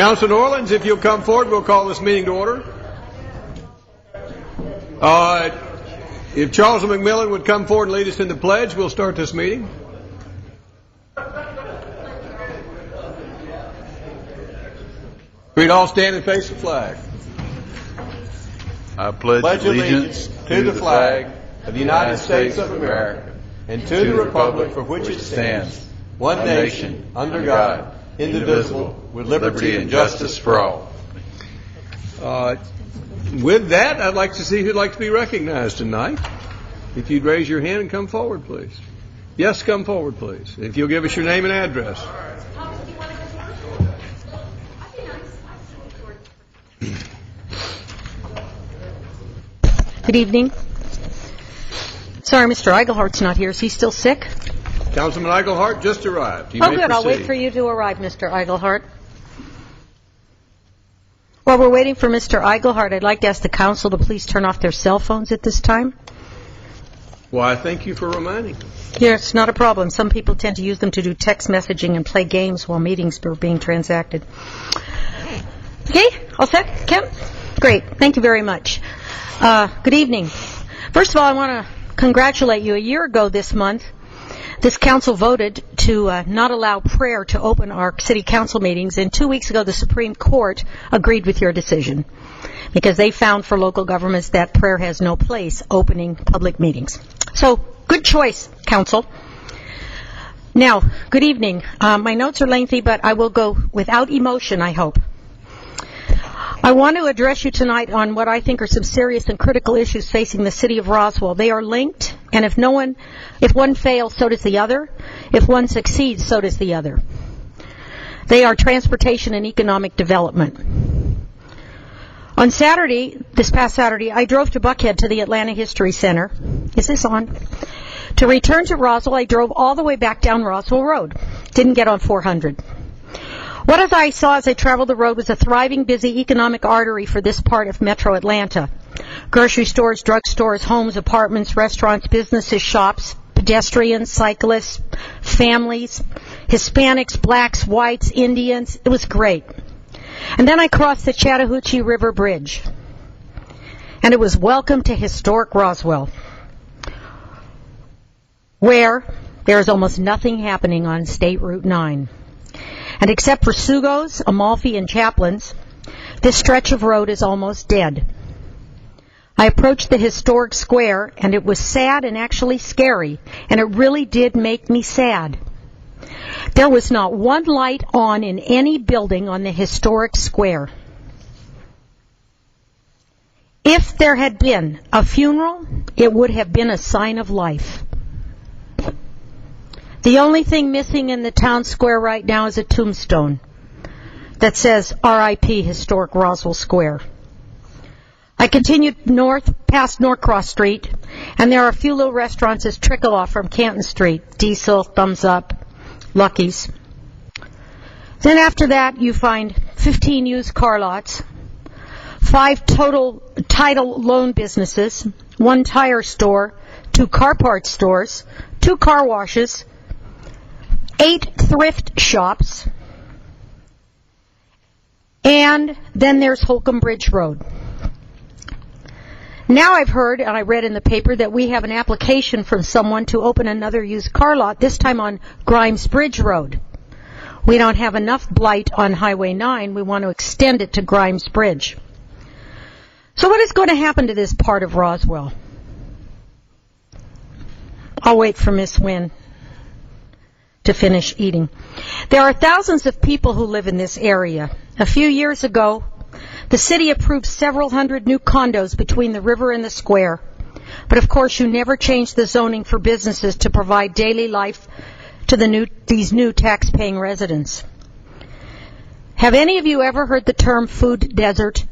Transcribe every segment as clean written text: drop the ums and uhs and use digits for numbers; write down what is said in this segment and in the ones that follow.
Council of New Orleans, if you'll come forward, we'll call this meeting to order. If Charles McMillan would come forward and lead us in the pledge, we'll start this meeting. We'd all stand and face the flag. I pledge allegiance to the flag of the United States of America and to the republic for which it stands, one nation, under God, indivisible, with liberty and justice for all. With that, I'd like to see who'd like to be recognized tonight. If you'd raise your hand and come forward, please. Yes, come forward, please. If you'll give us your name and address. Good evening. Sorry, Mr. Eichelhart's not here. Is he still sick? Councilman Eichelhart just arrived. Oh, good. I'll wait for you to arrive, Mr. Eichelhart. While we're waiting for Mr. Eichelhart, I'd like to ask the council to please turn off their cell phones at this time. Why, thank you for reminding me. Yes, not a problem. Some people tend to use them to do text messaging and play games while meetings are being transacted. Okay, all set, Kim? Great, thank you very much. Good evening. First of all, I want to congratulate you. A year ago this month, this council voted to not allow prayer to open our city council meetings, and 2 weeks ago the Supreme Court agreed with your decision because they found for local governments that prayer has no place opening public meetings. So, good choice, council. Now, good evening. My notes are lengthy, but I will go without emotion, I hope. I want to address you tonight on what I think are some serious and critical issues facing the city of Roswell. They are linked, and if one fails, so does the other. If one succeeds, so does the other. They are transportation and economic development. On Saturday, this past Saturday, I drove to Buckhead to the Atlanta History Center. Is this on? To return to Roswell, I drove all the way back down Roswell Road. Didn't get on 400. What I saw as I traveled the road was a thriving, busy economic artery for this part of metro Atlanta. Grocery stores, drugstores, homes, apartments, restaurants, businesses, shops, pedestrians, cyclists, families, Hispanics, blacks, whites, Indians. It was great. And then I crossed the Chattahoochee River Bridge. And it was welcome to historic Roswell, where there is almost nothing happening on State Route 9. And except for Sugos, Amalfi, and Chaplin's, this stretch of road is almost dead. I approached the historic square, and it was sad and actually scary, and it really did make me sad. There was not one light on in any building on the historic square. If there had been a funeral, it would have been a sign of life. The only thing missing in the town square right now is a tombstone that says R.I.P. Historic Roswell Square. I continued north past Norcross Street, and there are a few little restaurants that trickle off from Canton Street. Diesel, Thumbs Up, Lucky's. Then after that, you find 15 used car lots, 5 total title loan businesses, 1 tire store, 2 car parts stores, 2 car washes, 8 thrift shops, and then there's Holcomb Bridge Road. Now I've heard, and I read in the paper, that we have an application from someone to open another used car lot, this time on Grimes Bridge Road. We don't have enough blight on Highway 9. We want to extend it to Grimes Bridge. So what is going to happen to this part of Roswell? I'll wait for Miss Wynn to finish eating. There are thousands of people who live in this area. A few years ago, the city approved several hundred new condos between the river and the square. But of course, you never changed the zoning for businesses to provide daily life to these new tax-paying residents. Have any of you ever heard the term food desert?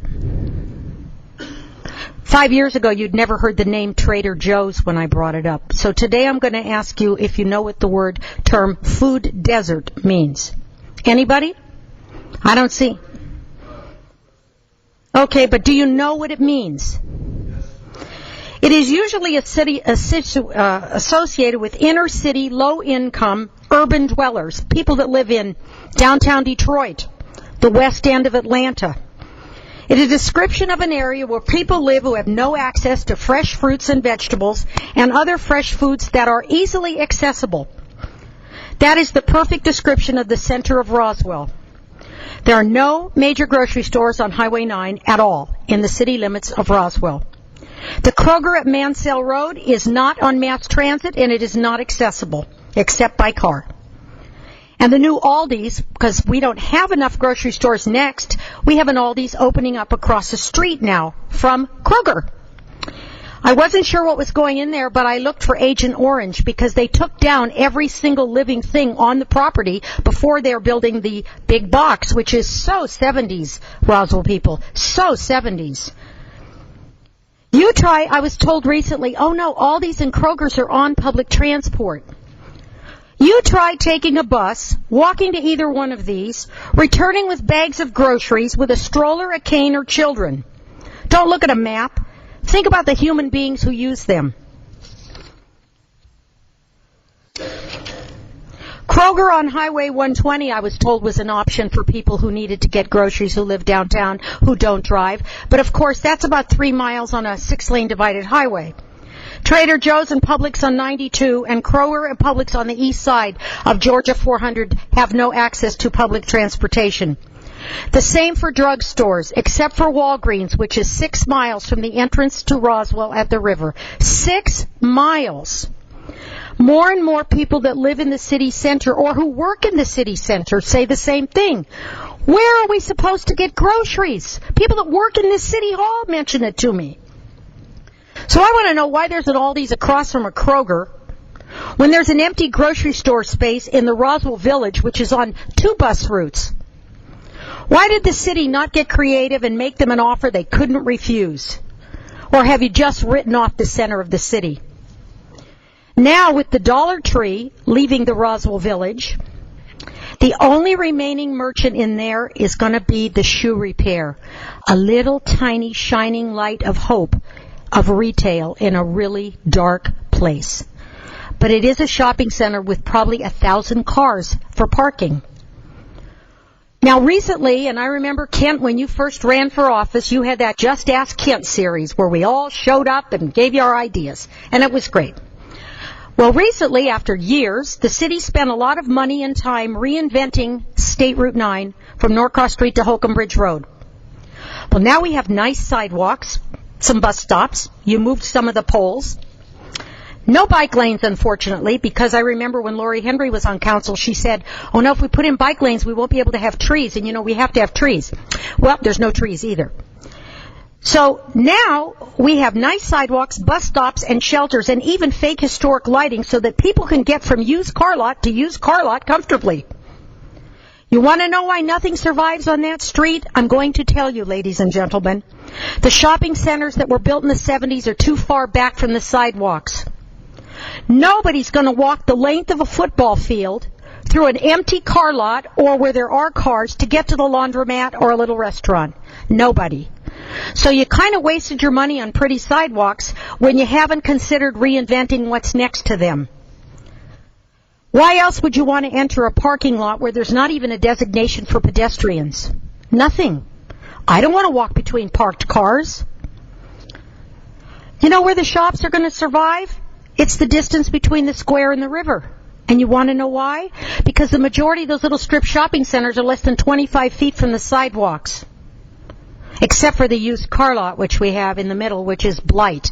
5 years ago, you'd never heard the name Trader Joe's when I brought it up. So today I'm going to ask you if you know what the term food desert means. Anybody? I don't see. Okay, but do you know what it means? It is usually a city associated with inner city, low-income, urban dwellers, people that live in downtown Detroit, the West End of Atlanta. It is a description of an area where people live who have no access to fresh fruits and vegetables and other fresh foods that are easily accessible. That is the perfect description of the center of Roswell. There are no major grocery stores on Highway 9 at all in the city limits of Roswell. The Kroger at Mansell Road is not on mass transit, and it is not accessible, except by car. And the new Aldi's, because we don't have enough grocery stores next, we have an Aldi's opening up across the street now from Kroger. I wasn't sure what was going in there, but I looked for Agent Orange because they took down every single living thing on the property before they're building the big box, which is so 70s, Roswell people, so 70s. I was told recently, oh no, Aldi's and Kroger's are on public transport. You try taking a bus, walking to either one of these, returning with bags of groceries with a stroller, a cane, or children. Don't look at a map. Think about the human beings who use them. Kroger on Highway 120, I was told, was an option for people who needed to get groceries who live downtown, who don't drive. But of course, that's about 3 miles on a 6-lane divided highway. Trader Joe's and Publix on 92 and Kroger and Publix on the east side of Georgia 400 have no access to public transportation. The same for drugstores, except for Walgreens, which is 6 miles from the entrance to Roswell at the river. 6 miles. More and more people that live in the city center or who work in the city center say the same thing. Where are we supposed to get groceries? People that work in this city hall mention it to me. So I want to know why there's an Aldi's across from a Kroger when there's an empty grocery store space in the Roswell Village, which is on 2 bus routes. Why did the city not get creative and make them an offer they couldn't refuse? Or have you just written off the center of the city? Now, with the Dollar Tree leaving the Roswell Village, the only remaining merchant in there is going to be the shoe repair, a little tiny shining light of hope of retail in a really dark place. But it is a shopping center with probably 1,000 cars for parking. Now recently, and I remember, Kent, when you first ran for office, you had that Just Ask Kent series where we all showed up and gave you our ideas, and it was great. Well, recently, after years, the city spent a lot of money and time reinventing State Route 9 from Norcross Street to Holcomb Bridge Road. Well, now we have nice sidewalks, some bus stops. You moved some of the poles. No bike lanes, unfortunately, because I remember when Lori Henry was on council, she said, oh no, if we put in bike lanes, we won't be able to have trees. And you know, we have to have trees. Well, there's no trees either. So now we have nice sidewalks, bus stops, and shelters, and even fake historic lighting so that people can get from used car lot to used car lot comfortably. You want to know why nothing survives on that street? I'm going to tell you, ladies and gentlemen. The shopping centers that were built in the 70s are too far back from the sidewalks. Nobody's going to walk the length of a football field through an empty car lot or where there are cars to get to the laundromat or a little restaurant. Nobody. So you kind of wasted your money on pretty sidewalks when you haven't considered reinventing what's next to them. Why else would you want to enter a parking lot where there's not even a designation for pedestrians? Nothing. I don't want to walk between parked cars. You know where the shops are going to survive? It's the distance between the square and the river. And you want to know why? Because the majority of those little strip shopping centers are less than 25 feet from the sidewalks. Except for the used car lot, which we have in the middle, which is blight.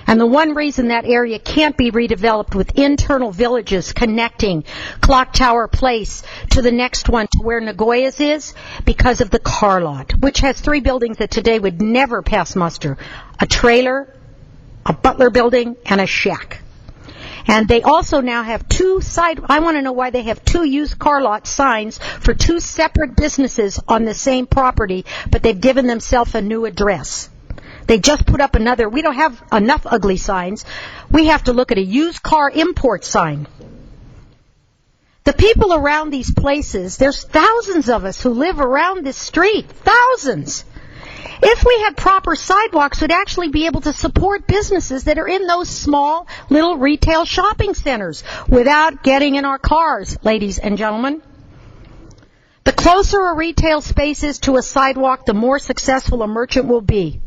And the one reason that area can't be redeveloped with internal villages connecting Clock Tower Place to the next one to where Nagoya's is, because of the car lot, which has 3 buildings that today would never pass muster. A trailer, a Butler building, and a shack. And they also now have 2 I want to know why they have 2 used car lot signs for 2 separate businesses on the same property, but they've given themselves a new address. They just put up another. We don't have enough ugly signs. We have to look at a used car import sign. The people around these places, there's thousands of us who live around this street. Thousands. If we had proper sidewalks, we'd actually be able to support businesses that are in those small little retail shopping centers without getting in our cars, ladies and gentlemen. The closer a retail space is to a sidewalk, the more successful a merchant will be.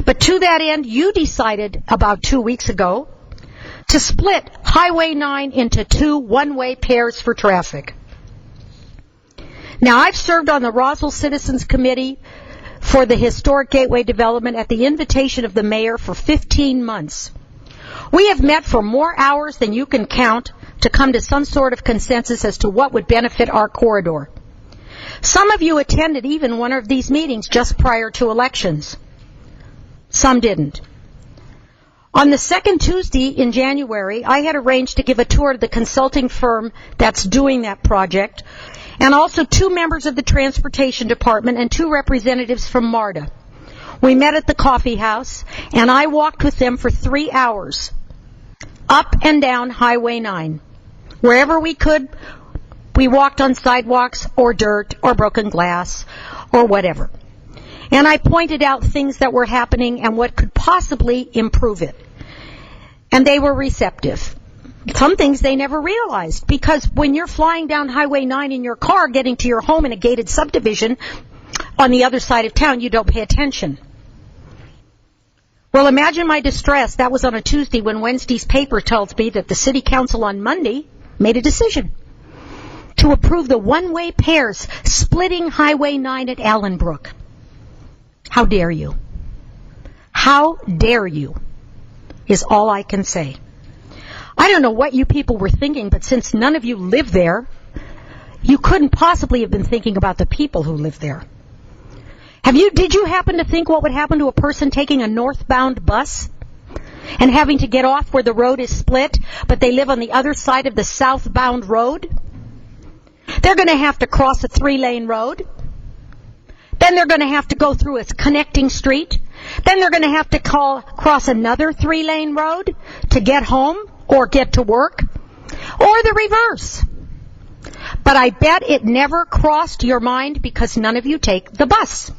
But to that end, you decided about 2 weeks ago to split Highway 9 into 2 one-way pairs for traffic. Now, I've served on the Roswell Citizens Committee for the Historic Gateway Development at the invitation of the mayor for 15 months. We have met for more hours than you can count to come to some sort of consensus as to what would benefit our corridor. Some of you attended even one of these meetings just prior to elections. Some didn't. On the second Tuesday in January, I had arranged to give a tour to the consulting firm that's doing that project, and also 2 members of the Transportation Department and 2 representatives from MARTA. We met at the coffee house, and I walked with them for 3 hours, up and down Highway 9. Wherever we could, we walked on sidewalks or dirt or broken glass or whatever. And I pointed out things that were happening and what could possibly improve it. And they were receptive. Some things they never realized, because when you're flying down Highway 9 in your car getting to your home in a gated subdivision on the other side of town, you don't pay attention. Well, imagine my distress. That was on a Tuesday when Wednesday's paper tells me that the City Council on Monday made a decision to approve the one-way pairs splitting Highway 9 at Allenbrook. How dare you? How dare you is all I can say. I don't know what you people were thinking, but since none of you live there, you couldn't possibly have been thinking about the people who live there. Did you happen to think what would happen to a person taking a northbound bus and having to get off where the road is split, but they live on the other side of the southbound road? They're going to have to cross a 3-lane road. Then they're going to have to go through a connecting street. Then they're going to have to cross another 3-lane road to get home or get to work, or the reverse. But I bet it never crossed your mind because none of you take the bus.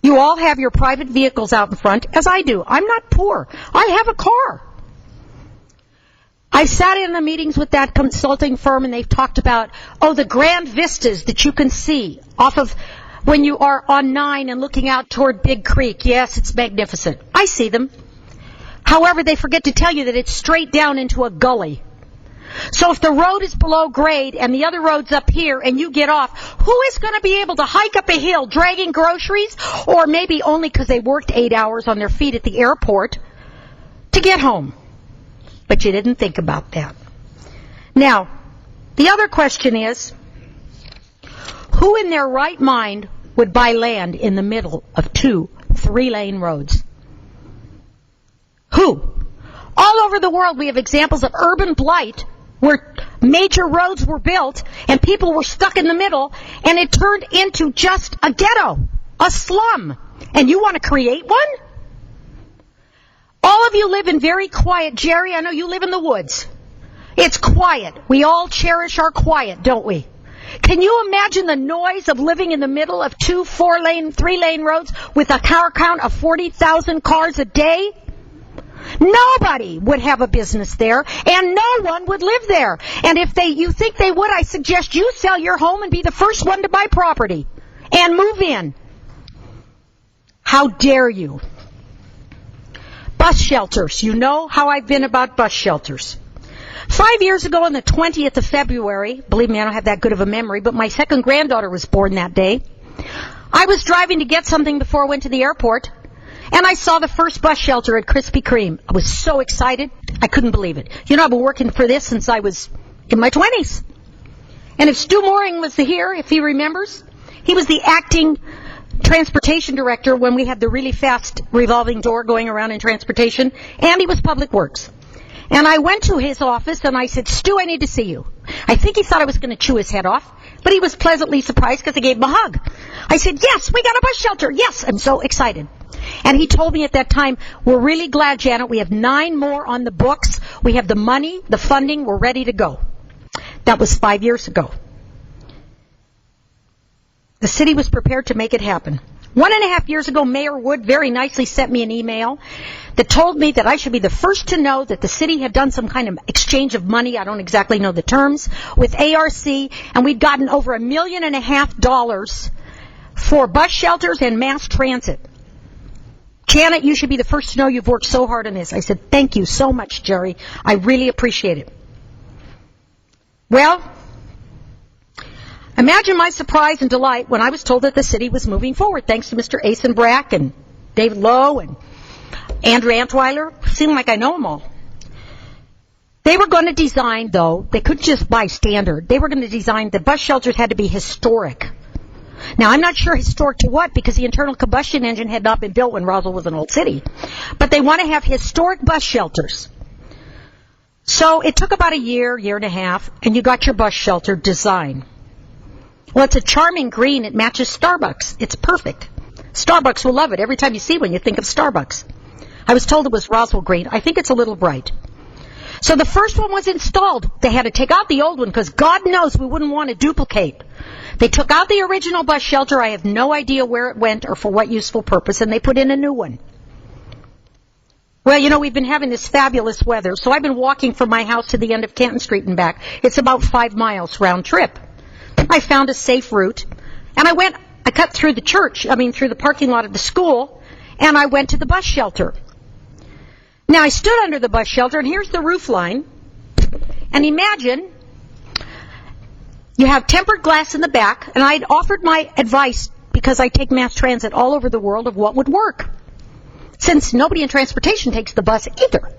You all have your private vehicles out in front, as I do. I'm not poor. I have a car. I sat in the meetings with that consulting firm, and they've talked about, the grand vistas that you can see off of when you are on 9 and looking out toward Big Creek. Yes, it's magnificent. I see them. However, they forget to tell you that it's straight down into a gully. So if the road is below grade and the other road's up here and you get off, who is going to be able to hike up a hill dragging groceries, or maybe only because they worked 8 hours on their feet at the airport, to get home? But you didn't think about that. Now, the other question is, who in their right mind would buy land in the middle of 2 3-lane roads? Who? All over the world we have examples of urban blight where major roads were built and people were stuck in the middle, and it turned into just a ghetto, a slum. And you want to create one? All of you live in very quiet. Jerry, I know you live in the woods. It's quiet. We all cherish our quiet, don't we? Can you imagine the noise of living in the middle of 2 4-lane, 3-lane roads with a car count of 40,000 cars a day? Nobody would have a business there, and no one would live there. And if you think they would, I suggest you sell your home and be the first one to buy property and move in. How dare you? Bus shelters. You know how I've been about bus shelters. 5 years ago on the 20th of February, believe me, I don't have that good of a memory, but my second granddaughter was born that day. I was driving to get something before I went to the airport, and I saw the first bus shelter at Krispy Kreme. I was so excited, I couldn't believe it. You know, I've been working for this since I was in my 20s. And if Stu Mooring was here, if he remembers, he was the acting transportation director when we had the really fast revolving door going around in transportation, and he was Public Works. And I went to his office and I said, Stu, I need to see you. I think he thought I was going to chew his head off, but he was pleasantly surprised because I gave him a hug. I said, yes, we got a bus shelter. Yes, I'm so excited. And he told me at that time, we're really glad, Janet, we have 9 more on the books. We have the money, the funding, we're ready to go. That was 5 years ago. The city was prepared to make it happen. 1.5 years ago, Mayor Wood very nicely sent me an email that told me that I should be the first to know that the city had done some kind of exchange of money, I don't exactly know the terms, with ARC, and we'd gotten over $1.5 million for bus shelters and mass transit. Janet, you should be the first to know you've worked so hard on this. I said, thank you so much, Jerry. I really appreciate it. Well, imagine my surprise and delight when I was told that the city was moving forward, thanks to Mr. Eisenbrack and David Lowe and Andrew Antweiler. Seemed like I know them all. They were going to design, though, they couldn't just buy standard. They were going to design, the bus shelters had to be historic. Now, I'm not sure historic to what, because the internal combustion engine had not been built when Roswell was an old city. But they want to have historic bus shelters. So it took about a year and a half, and you got your bus shelter design. Well, it's a charming green. It matches Starbucks. It's perfect. Starbucks will love it. Every time you see one, you think of Starbucks. I was told it was Roswell green. I think it's a little bright. So the first one was installed. They had to take out the old one because God knows we wouldn't want to duplicate. They took out the original bus shelter. I have no idea where it went or for what useful purpose, and they put in a new one. Well, you know, we've been having this fabulous weather, so I've been walking from my house to the end of Canton Street and back. It's about 5 miles round trip. I found a safe route, and I cut through through the parking lot of the school, and I went to the bus shelter. Now, I stood under the bus shelter, and here's the roof line. And imagine you have tempered glass in the back, and I'd offered my advice, because I take mass transit all over the world, of what would work, since nobody in transportation takes the bus either.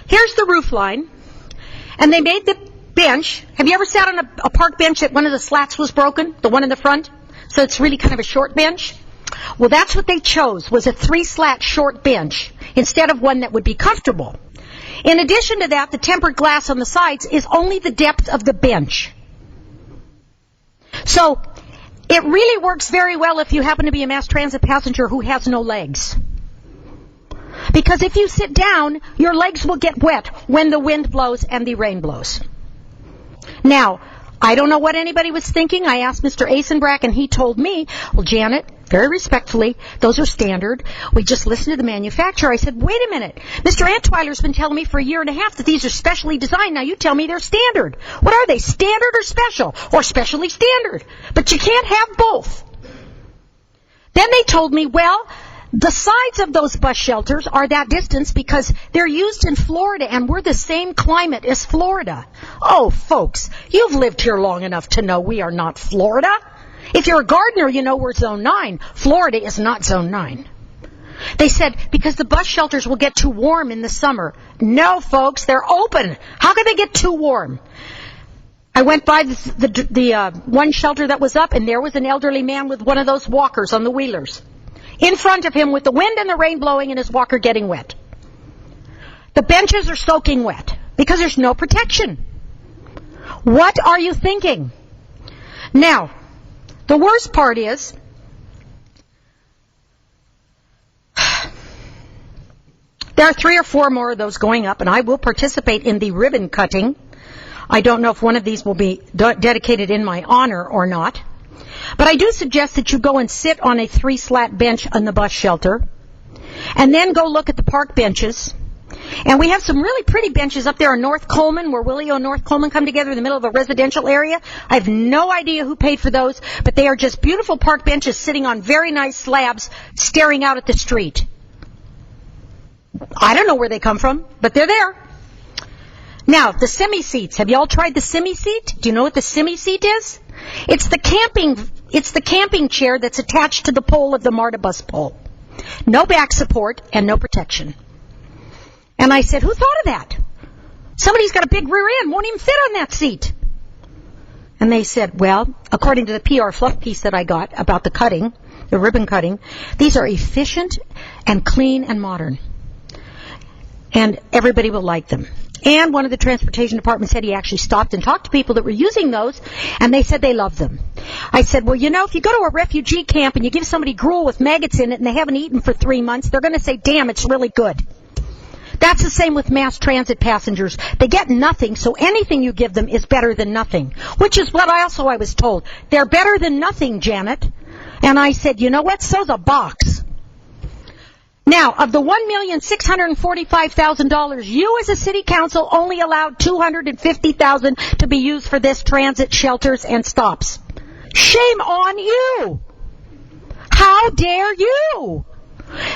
Here's the roof line, and they made the bench. Have you ever sat on a park bench that one of the slats was broken, the one in the front? So it's really kind of a short bench. Well, that's what they chose, was a 3-slat short bench, instead of one that would be comfortable. In addition to that, the tempered glass on the sides is only the depth of the bench. So it really works very well if you happen to be a mass transit passenger who has no legs. Because if you sit down, your legs will get wet when the wind blows and the rain blows. Now, I don't know what anybody was thinking. I asked Mr. Eisenbrack, and he told me, well, Janet, very respectfully, those are standard. We just listened to the manufacturer. I said, wait a minute. Mr. Antweiler's been telling me for 1.5 years that these are specially designed. Now you tell me they're standard. What are they, standard or special? Or specially standard? But you can't have both. Then they told me, well, the sides of those bus shelters are that distance because they're used in Florida, and we're the same climate as Florida. Oh, folks, you've lived here long enough to know we are not Florida. If you're a gardener, you know we're Zone 9. Florida is not Zone 9. They said, because the bus shelters will get too warm in the summer. No, folks, they're open. How could they get too warm? I went by the one shelter that was up, and there was an elderly man with one of those walkers on the wheelers in front of him with the wind and the rain blowing and his walker getting wet. The benches are soaking wet because there's no protection. What are you thinking? Now, the worst part is, there are 3 or 4 more of those going up, and I will participate in the ribbon cutting. I don't know if one of these will be dedicated in my honor or not. But I do suggest that you go and sit on a 3-slat bench on the bus shelter, and then go look at the park benches. And we have some really pretty benches up there in North Coleman, where Willio and North Coleman come together in the middle of a residential area. I have no idea who paid for those, but they are just beautiful park benches sitting on very nice slabs, staring out at the street. I don't know where they come from, but they're there. Now, the semi-seats. Have you all tried the semi-seat? Do you know what the semi-seat is? It's the camping chair that's attached to the pole of the MARTA bus pole. No back support and no protection. And I said, who thought of that? Somebody's got a big rear end, won't even fit on that seat. And they said, well, according to the PR fluff piece that I got about the cutting, the ribbon cutting, these are efficient and clean and modern. And everybody will like them. And one of the transportation departments said he actually stopped and talked to people that were using those, and they said they loved them. I said, well, you know, if you go to a refugee camp and you give somebody gruel with maggots in it and they haven't eaten for 3 months, they're going to say, damn, it's really good. That's the same with mass transit passengers. They get nothing, so anything you give them is better than nothing, which is what I was told. They're better than nothing, Janet. And I said, you know what? So's a box. Now, of the $1,645,000, you as a city council only allowed $250,000 to be used for this transit shelters and stops. Shame on you! How dare you!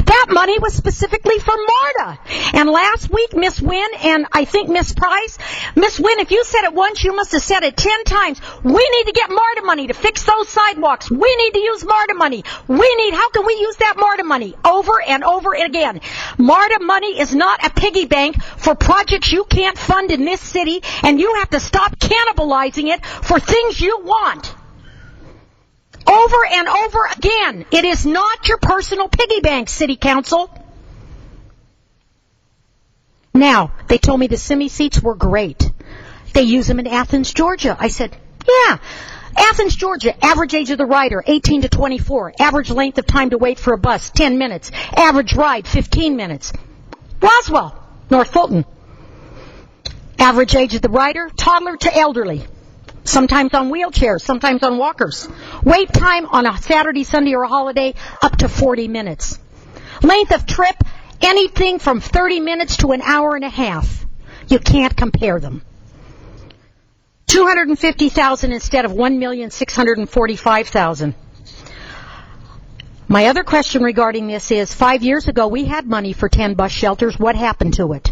That money was specifically for MARTA. And last week, Miss Wynn and I think Miss Price, Miss Wynn, if you said it once, you must have said it 10 times. We need to get MARTA money to fix those sidewalks. We need to use MARTA money. How can we use that MARTA money? Over and over again. MARTA money is not a piggy bank for projects you can't fund in this city, and you have to stop cannibalizing it for things you want. Over and over again. It is not your personal piggy bank, City Council. Now, they told me the semi-seats were great. They use them in Athens, Georgia. I said, yeah. Athens, Georgia, average age of the rider, 18 to 24. Average length of time to wait for a bus, 10 minutes. Average ride, 15 minutes. Roswell, North Fulton. Average age of the rider, toddler to elderly. Sometimes on wheelchairs, sometimes on walkers. Wait time on a Saturday, Sunday, or a holiday, up to 40 minutes. Length of trip, anything from 30 minutes to an hour and a half. You can't compare them. $250,000 instead of $1,645,000. My other question regarding this is, 5 years ago we had money for 10 bus shelters. What happened to it?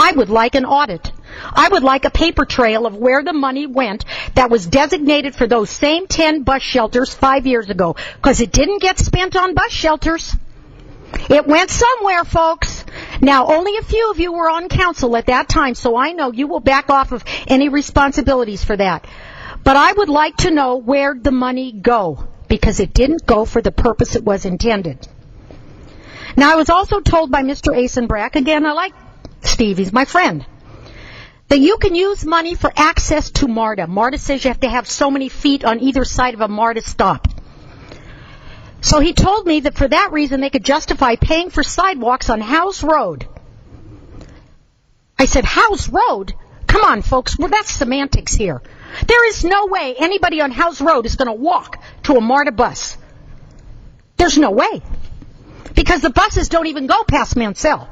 I would like an audit. I would like a paper trail of where the money went that was designated for those same 10 bus shelters 5 years ago, because it didn't get spent on bus shelters. It went somewhere, folks. Now, only a few of you were on council at that time, so I know you will back off of any responsibilities for that. But I would like to know where the money go, because it didn't go for the purpose it was intended. Now, I was also told by Mr. Asenbrack, again, I like Steve, he's my friend, that you can use money for access to MARTA. MARTA says you have to have so many feet on either side of a MARTA stop. So he told me that for that reason they could justify paying for sidewalks on House Road. I said, House Road? Come on, folks, well, that's semantics here. There is no way anybody on House Road is going to walk to a MARTA bus. There's no way. Because the buses don't even go past Mansell.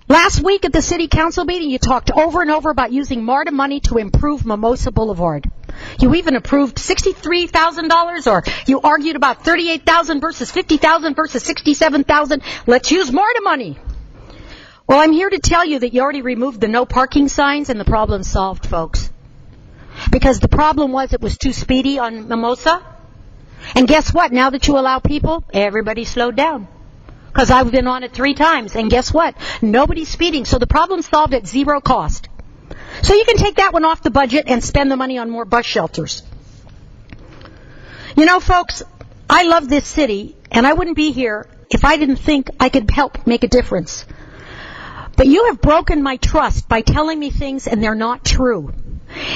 Last week at the city council meeting, you talked over and over about using MARTA money to improve Mimosa Boulevard. You even approved $63,000, or you argued about $38,000 versus $50,000 versus $67,000. Let's use MARTA money. Well, I'm here to tell you that you already removed the no parking signs, and the problem's solved, folks. Because the problem was it was too speedy on Mimosa. And guess what? Now that you allow people, everybody slowed down. Because I've been on it 3 times, and guess what? Nobody's speeding, so the problem's solved at zero cost. So you can take that one off the budget and spend the money on more bus shelters. You know, folks, I love this city, and I wouldn't be here if I didn't think I could help make a difference. But you have broken my trust by telling me things and they're not true.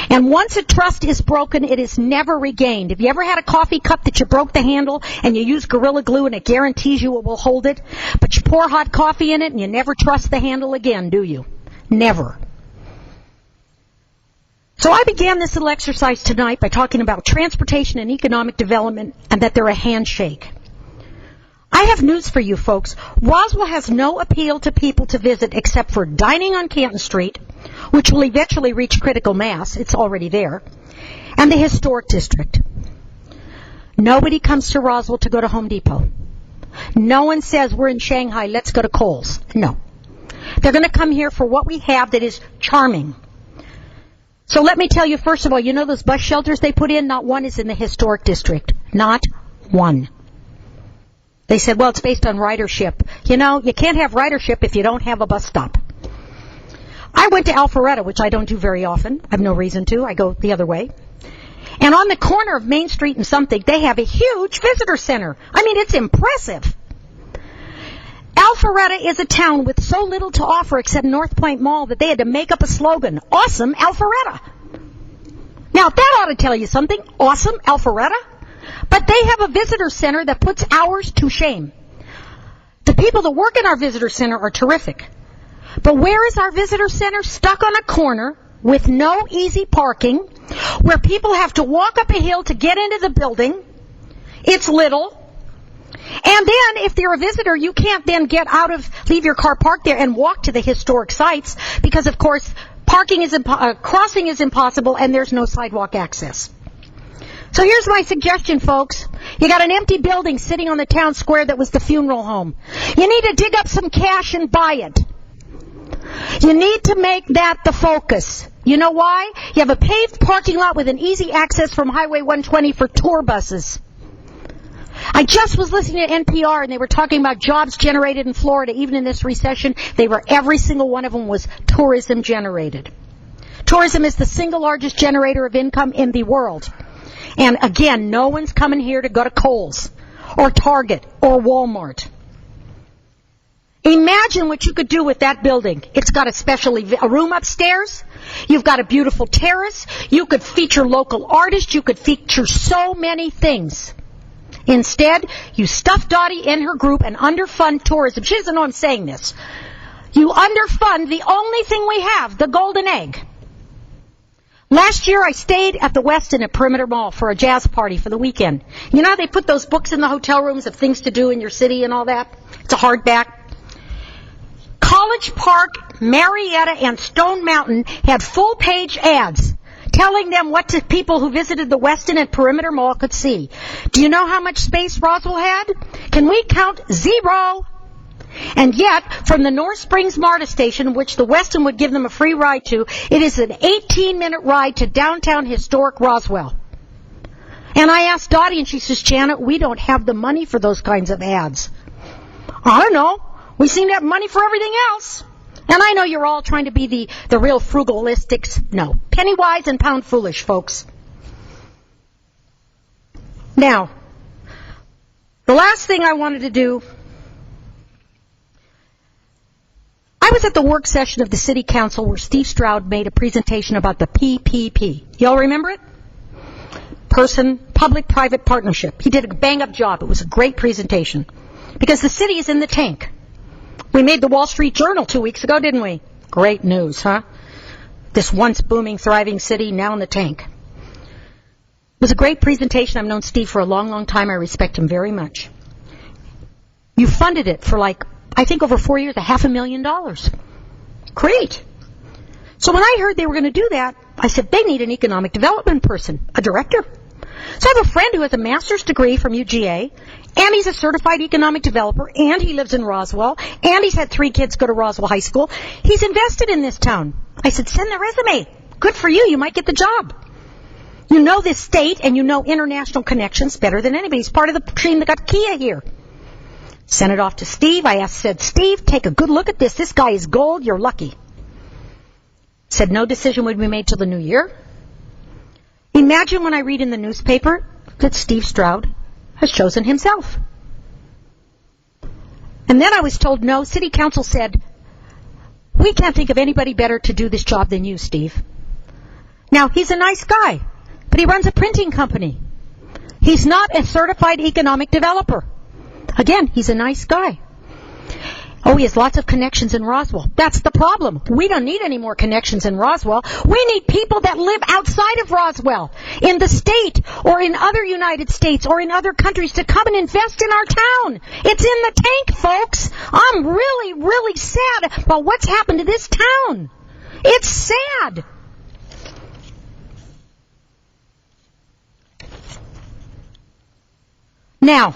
And once a trust is broken, it is never regained. Have you ever had a coffee cup that you broke the handle and you use Gorilla Glue and it guarantees you it will hold it, but you pour hot coffee in it and you never trust the handle again, do you? Never. So I began this little exercise tonight by talking about transportation and economic development and that they're a handshake. I have news for you folks. Roswell has no appeal to people to visit except for dining on Canton Street, which will eventually reach critical mass. It's already there. And the historic district. Nobody comes to Roswell to go to Home Depot. No one says, we're in Shanghai, let's go to Kohl's. No. They're going to come here for what we have that is charming. So let me tell you, first of all, you know those bus shelters they put in? Not one is in the historic district. Not one. They said, well, it's based on ridership. You know, you can't have ridership if you don't have a bus stop. I went to Alpharetta, which I don't do very often. I have no reason to. I go the other way. And on the corner of Main Street and something, they have a huge visitor center. I mean, it's impressive. Alpharetta is a town with so little to offer except North Point Mall that they had to make up a slogan, Awesome Alpharetta. Now, that ought to tell you something. Awesome Alpharetta? But they have a visitor center that puts ours to shame. The people that work in our visitor center are terrific. But where is our visitor center? Stuck on a corner with no easy parking, where people have to walk up a hill to get into the building. It's little. And then, if you're a visitor, you can't then leave your car parked there and walk to the historic sites because, of course, crossing is impossible and there's no sidewalk access. So here's my suggestion, folks. You got an empty building sitting on the town square that was the funeral home. You need to dig up some cash and buy it. You need to make that the focus. You know why? You have a paved parking lot with an easy access from Highway 120 for tour buses. I just was listening to NPR, and they were talking about jobs generated in Florida, even in this recession. Every single one of them was tourism generated. Tourism is the single largest generator of income in the world. And again, no one's coming here to go to Kohl's or Target or Walmart. Imagine what you could do with that building. It's got a room upstairs. You've got a beautiful terrace. You could feature local artists. You could feature so many things. Instead, you stuff Dottie in her group and underfund tourism. She doesn't know I'm saying this. You underfund the only thing we have, the golden egg. Last year, I stayed at the Westin at Perimeter Mall for a jazz party for the weekend. You know how they put those books in the hotel rooms of things to do in your city and all that? It's a hardback. College Park, Marietta, and Stone Mountain had full-page ads telling them what people who visited the Westin and Perimeter Mall could see. Do you know how much space Roswell had? Can we count 0? And yet, from the North Springs MARTA station, which the Westin would give them a free ride to, it is an 18-minute ride to downtown historic Roswell. And I asked Dottie, and she says, Janet, we don't have the money for those kinds of ads. I don't know. We seem to have money for everything else. And I know you're all trying to be the real frugalistics. No. Penny wise and pound foolish, folks. Now, the last thing I wanted to do, I was at the work session of the City Council where Steve Stroud made a presentation about the PPP. Y'all remember it? Public-Private Partnership. He did a bang-up job. It was a great presentation. Because the city is in the tank. We made the Wall Street Journal 2 weeks ago, didn't we? Great news, huh? This once booming, thriving city, now in the tank. It was a great presentation. I've known Steve for a long, long time. I respect him very much. You funded it for I think over 4 years, $500,000. Great. So when I heard they were going to do that, I said, they need an economic development person, a director. So I have a friend who has a master's degree from UGA, and he's a certified economic developer, and he lives in Roswell, and he's had 3 kids go to Roswell High School. He's invested in this town. I said, send the resume. Good for you. You might get the job. You know this state, and you know international connections better than anybody. He's part of the team that got Kia here. Sent it off to Steve. I said, Steve, take a good look at this. This guy is gold. You're lucky. Said no decision would be made till the new year. Imagine when I read in the newspaper that Steve Stroud has chosen himself. And then I was told, no, City Council said, we can't think of anybody better to do this job than you, Steve. Now, he's a nice guy, but he runs a printing company. He's not a certified economic developer. Again, he's a nice guy. Oh, he has lots of connections in Roswell. That's the problem. We don't need any more connections in Roswell. We need people that live outside of Roswell, in the state, or in other United States, or in other countries to come and invest in our town. It's in the tank, folks. I'm really, really sad about what's happened to this town. It's sad. Now,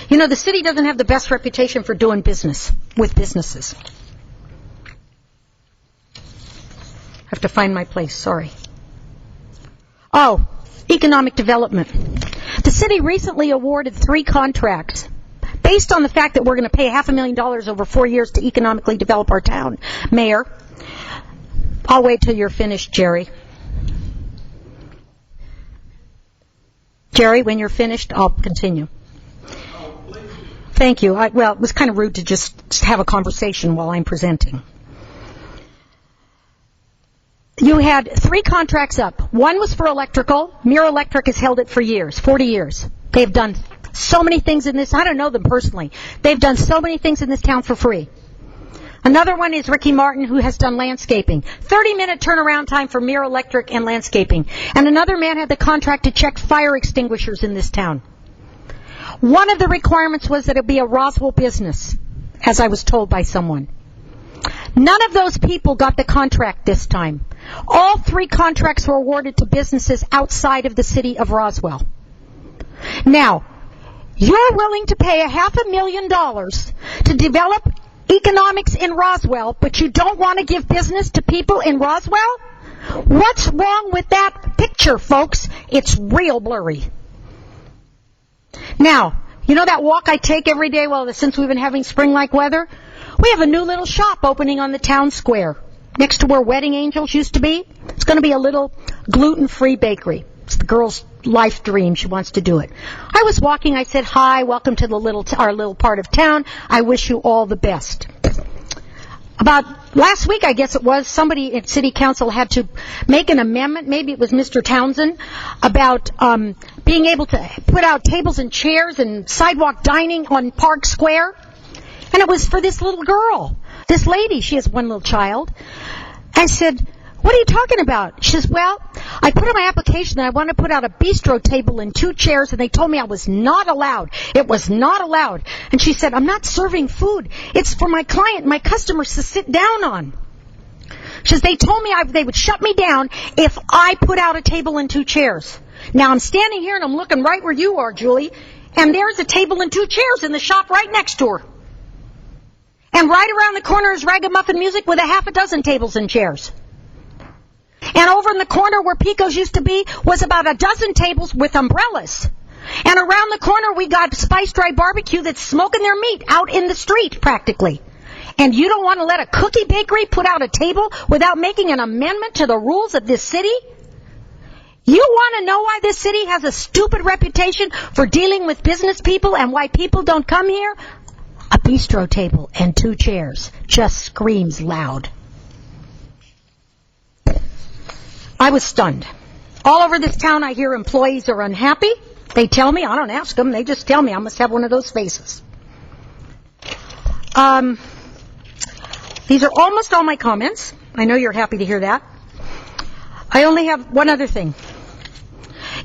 you know, the city doesn't have the best reputation for doing business with businesses. I have to find my place, sorry. Oh, economic development. The city recently awarded 3 contracts based on the fact that we're going to pay $500,000 over 4 years to economically develop our town. Mayor, I'll wait till you're finished, Jerry. Jerry, when you're finished, I'll continue. Thank you. It was kind of rude to just have a conversation while I'm presenting. You had 3 contracts up. One was for electrical. Mirror Electric has held it for years, 40 years. They've done so many things in this. I don't know them personally. They've done so many things in this town for free. Another one is Ricky Martin, who has done landscaping. 30-minute turnaround time for Mirror Electric and landscaping. And another man had the contract to check fire extinguishers in this town. One of the requirements was that it be a Roswell business, as I was told by someone. None of those people got the contract this time. All 3 contracts were awarded to businesses outside of the city of Roswell. Now, you're willing to pay $500,000 to develop economics in Roswell, but you don't want to give business to people in Roswell? What's wrong with that picture, folks? It's real blurry. Now, you know that walk I take every day, since we've been having spring-like weather? We have a new little shop opening on the town square, next to where Wedding Angels used to be. It's going to be a little gluten-free bakery. It's the girl's life dream. She wants to do it. I was walking. I said, "Hi, welcome to our little part of town. I wish you all the best." About last week, I guess it was, somebody at City Council had to make an amendment, maybe it was Mr. Townsend, about being able to put out tables and chairs and sidewalk dining on Park Square. And it was for this little girl, this lady. She has one little child. I said, "What are you talking about?" She says, "Well, I put in my application that I want to put out a bistro table and 2 chairs, and they told me I was not allowed. It was not allowed." And she said, "I'm not serving food. It's for my client, my customers to sit down on." She says, "They told me they would shut me down if I put out a table and 2 chairs. Now I'm standing here and I'm looking right where you are, Julie, and there's a table and 2 chairs in the shop right next to her. And right around the corner is Ragamuffin Music with 6 tables and chairs. And over in the corner where Pico's used to be was about 12 tables with umbrellas. And around the corner we got Spice Dry Barbecue that's smoking their meat out in the street practically. And you don't want to let a cookie bakery put out a table without making an amendment to the rules of this city? You want to know why this city has a stupid reputation for dealing with business people and why people don't come here? A bistro table and 2 chairs just screams loud. I was stunned. All over this town I hear employees are unhappy. They tell me, I don't ask them, they just tell me. I must have one of those faces. These are almost all my comments. I know you're happy to hear that. I only have one other thing.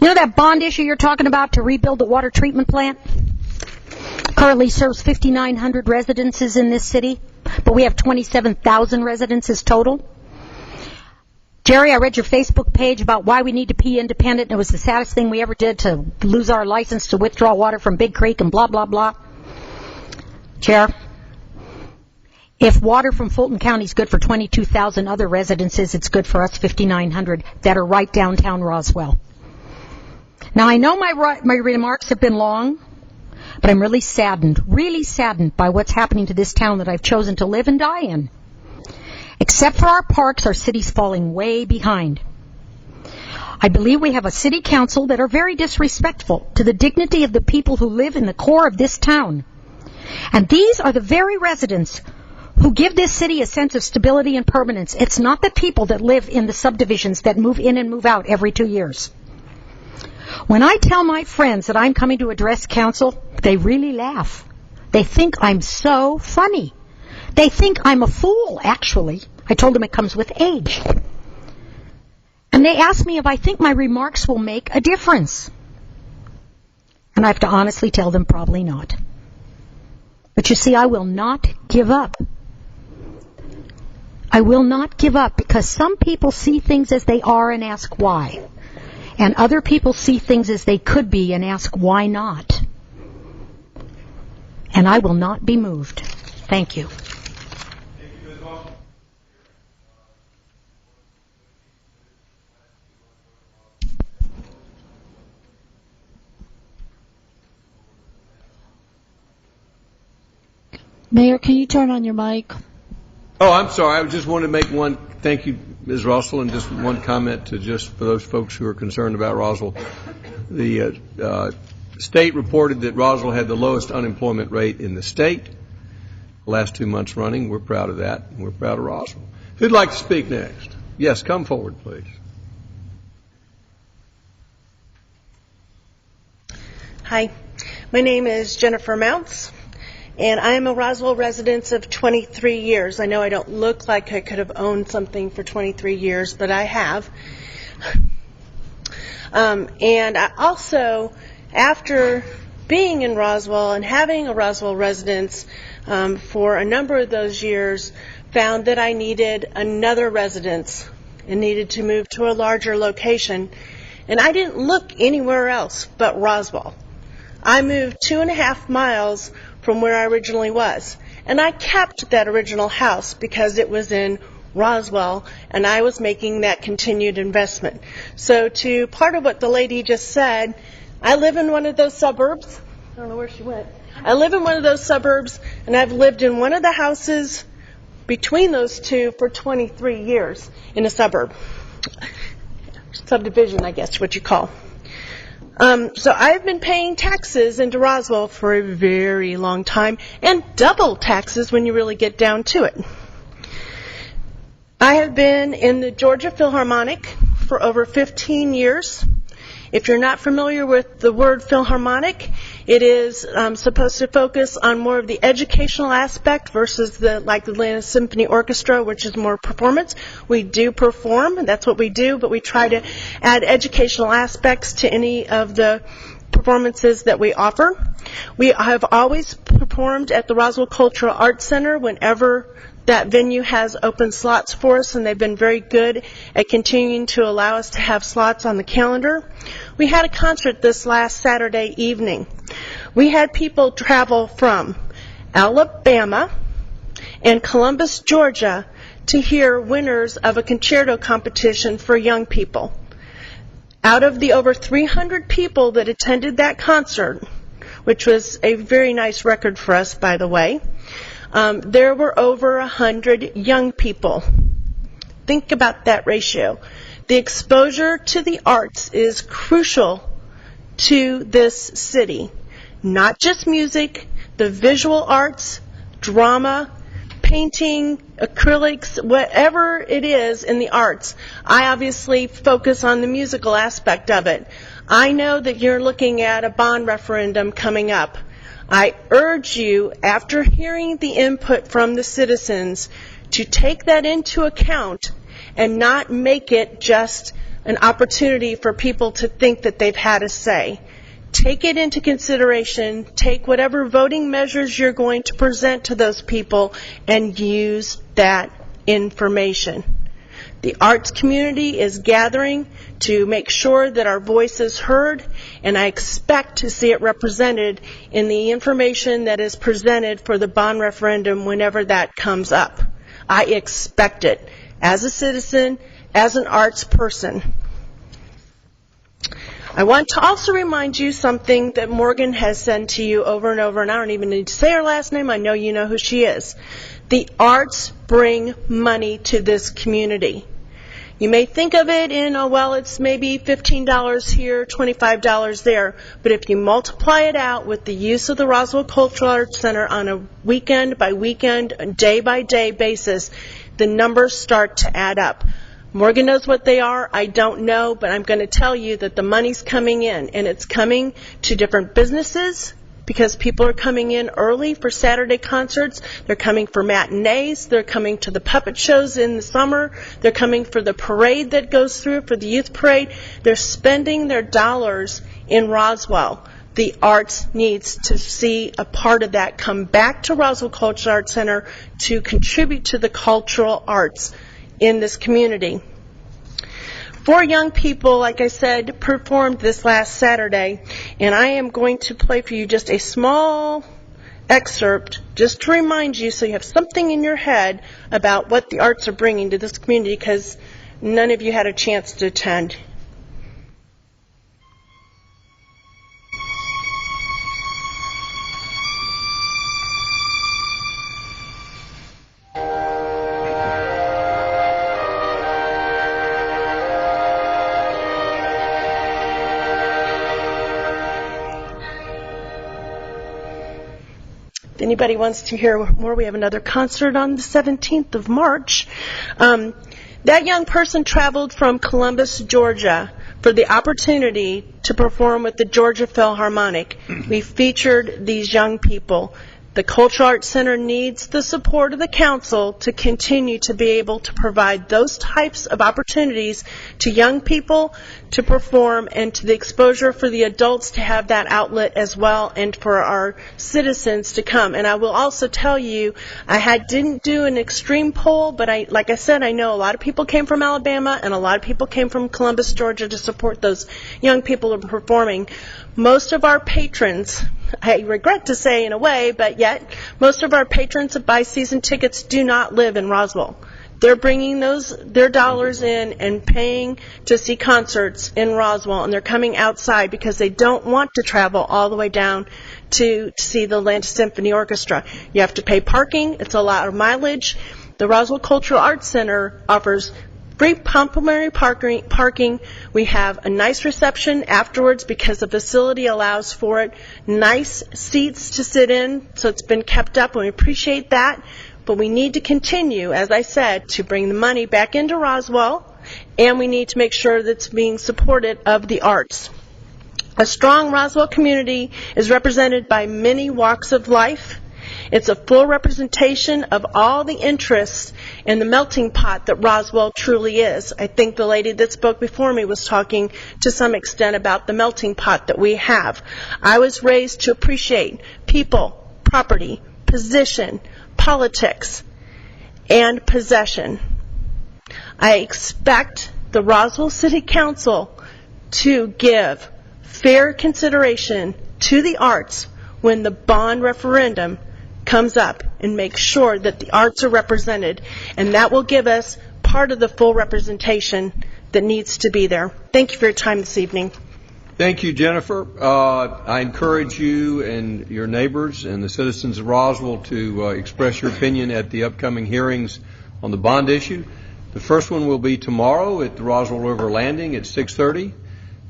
You know that bond issue you're talking about to rebuild the water treatment plant? Currently serves 5,900 residences in this city, but we have 27,000 residences total. Jerry, I read your Facebook page about why we need to be independent, and it was the saddest thing we ever did to lose our license to withdraw water from Big Creek and blah, blah, blah. Chair, if water from Fulton County is good for 22,000 other residences, it's good for us 5,900 that are right downtown Roswell. Now, I know my remarks have been long, but I'm really saddened by what's happening to this town that I've chosen to live and die in. Except for our parks, our city's falling way behind. I believe we have a city council that are very disrespectful to the dignity of the people who live in the core of this town. And these are the very residents who give this city a sense of stability and permanence. It's not the people that live in the subdivisions that move in and move out every 2 years. When I tell my friends that I'm coming to address council, they really laugh. They think I'm so funny. They think I'm a fool, actually. I told them it comes with age. And they ask me if I think my remarks will make a difference. And I have to honestly tell them probably not. But you see, I will not give up. I will not give up because some people see things as they are and ask why. And other people see things as they could be and ask why not. And I will not be moved. Thank you. Mayor, can you turn on your mic? Oh, I'm sorry. I just wanted to make one, thank you, Ms. Russell, and just one comment to just for those folks who are concerned about Roswell. The state reported that Roswell had the lowest unemployment rate in the state. The last 2 months running, we're proud of that, and we're proud of Roswell. Who'd like to speak next? Yes, come forward, please. Hi, my name is Jennifer Mounts, and I am a Roswell resident of 23 years. I know I don't look like I could have owned something for 23 years, but I have. And I also, after being in Roswell and having a Roswell residence for a number of those years, found that I needed another residence and needed to move to a larger location. And I didn't look anywhere else but Roswell. I moved 2.5 miles from where I originally was. And I kept that original house because it was in Roswell, and I was making that continued investment. So to part of what the lady just said, I live in one of those suburbs. I don't know where she went. I live in one of those suburbs, and I've lived in one of the houses between those two for 23 years in a suburb. Subdivision, I guess, what you call. So I've been paying taxes into Roswell for a very long time, and double taxes when you really get down to it. I have been in the Georgia Philharmonic for over 15 years. If you're not familiar with the word Philharmonic, it is supposed to focus on more of the educational aspect versus the Atlanta Symphony Orchestra, which is more performance. We do perform, that's what we do, but we try to add educational aspects to any of the performances that we offer. We have always performed at the Roswell Cultural Arts Center whenever that venue has open slots for us, and they've been very good at continuing to allow us to have slots on the calendar. We had a concert this last Saturday evening. We had people travel from Alabama and Columbus, Georgia, to hear winners of a concerto competition for young people. Out of the over 300 people that attended that concert, which was a very nice record for us, by the way, there were over 100 young people. Think about that ratio. The exposure to the arts is crucial to this city. Not just music, the visual arts, drama, painting, acrylics, whatever it is in the arts. I obviously focus on the musical aspect of it. I know that you're looking at a bond referendum coming up. I urge you, after hearing the input from the citizens, to take that into account and not make it just an opportunity for people to think that they've had a say. Take it into consideration, take whatever voting measures you're going to present to those people, and use that information. The arts community is gathering to make sure that our voice is heard, and I expect to see it represented in the information that is presented for the bond referendum whenever that comes up. I expect it as a citizen, as an arts person. I want to also remind you something that Morgan has said to you over and over, and I don't even need to say her last name. I know you know who she is. The arts bring money to this community. You may think of it in, oh, well, it's maybe $15 here, $25 there. But if you multiply it out with the use of the Roswell Cultural Arts Center on a weekend-by-weekend, day-by-day basis, the numbers start to add up. Morgan knows what they are. I don't know, but I'm going to tell you that the money's coming in, and it's coming to different businesses, because people are coming in early for Saturday concerts. They're coming for matinees. They're coming to the puppet shows in the summer. They're coming for the parade that goes through, for the youth parade. They're spending their dollars in Roswell. The arts needs to see a part of that come back to Roswell Cultural Arts Center to contribute to the cultural arts in this community. 4 young people, like I said, performed this last Saturday, and I am going to play for you just a small excerpt just to remind you so you have something in your head about what the arts are bringing to this community, because none of you had a chance to attend. If anybody wants to hear more, we have another concert on the 17th of March. That young person traveled from Columbus, Georgia, for the opportunity to perform with the Georgia Philharmonic. We featured these young people. The Cultural Arts Center needs the support of the council to continue to be able to provide those types of opportunities to young people to perform and to the exposure for the adults to have that outlet as well and for our citizens to come. And I will also tell you, didn't do an extreme poll, but like I said, I know a lot of people came from Alabama and a lot of people came from Columbus, Georgia to support those young people who are performing. Most of our patrons, I regret to say in a way, but yet, most of our patrons that buy season tickets do not live in Roswell. They're bringing their dollars in and paying to see concerts in Roswell, and they're coming outside because they don't want to travel all the way down to see the Atlanta Symphony Orchestra. You have to pay parking. It's a lot of mileage. The Roswell Cultural Arts Center offers free complimentary parking. We have a nice reception afterwards because the facility allows for it. Nice seats to sit in, so it's been kept up, and we appreciate that. But we need to continue, as I said, to bring the money back into Roswell, and we need to make sure that it's being supported of the arts. A strong Roswell community is represented by many walks of life. It's a full representation of all the interests in the melting pot that Roswell truly is. I think the lady that spoke before me was talking to some extent about the melting pot that we have. I was raised to appreciate people, property, position, politics, and possession. I expect the Roswell City Council to give fair consideration to the arts when the bond referendum comes up and make sure that the arts are represented, and that will give us part of the full representation that needs to be there. Thank you for your time this evening. Thank you, Jennifer. I encourage you and your neighbors and the citizens of Roswell to express your opinion at the upcoming hearings on the bond issue. The first one will be tomorrow at the Roswell River Landing at 6:30.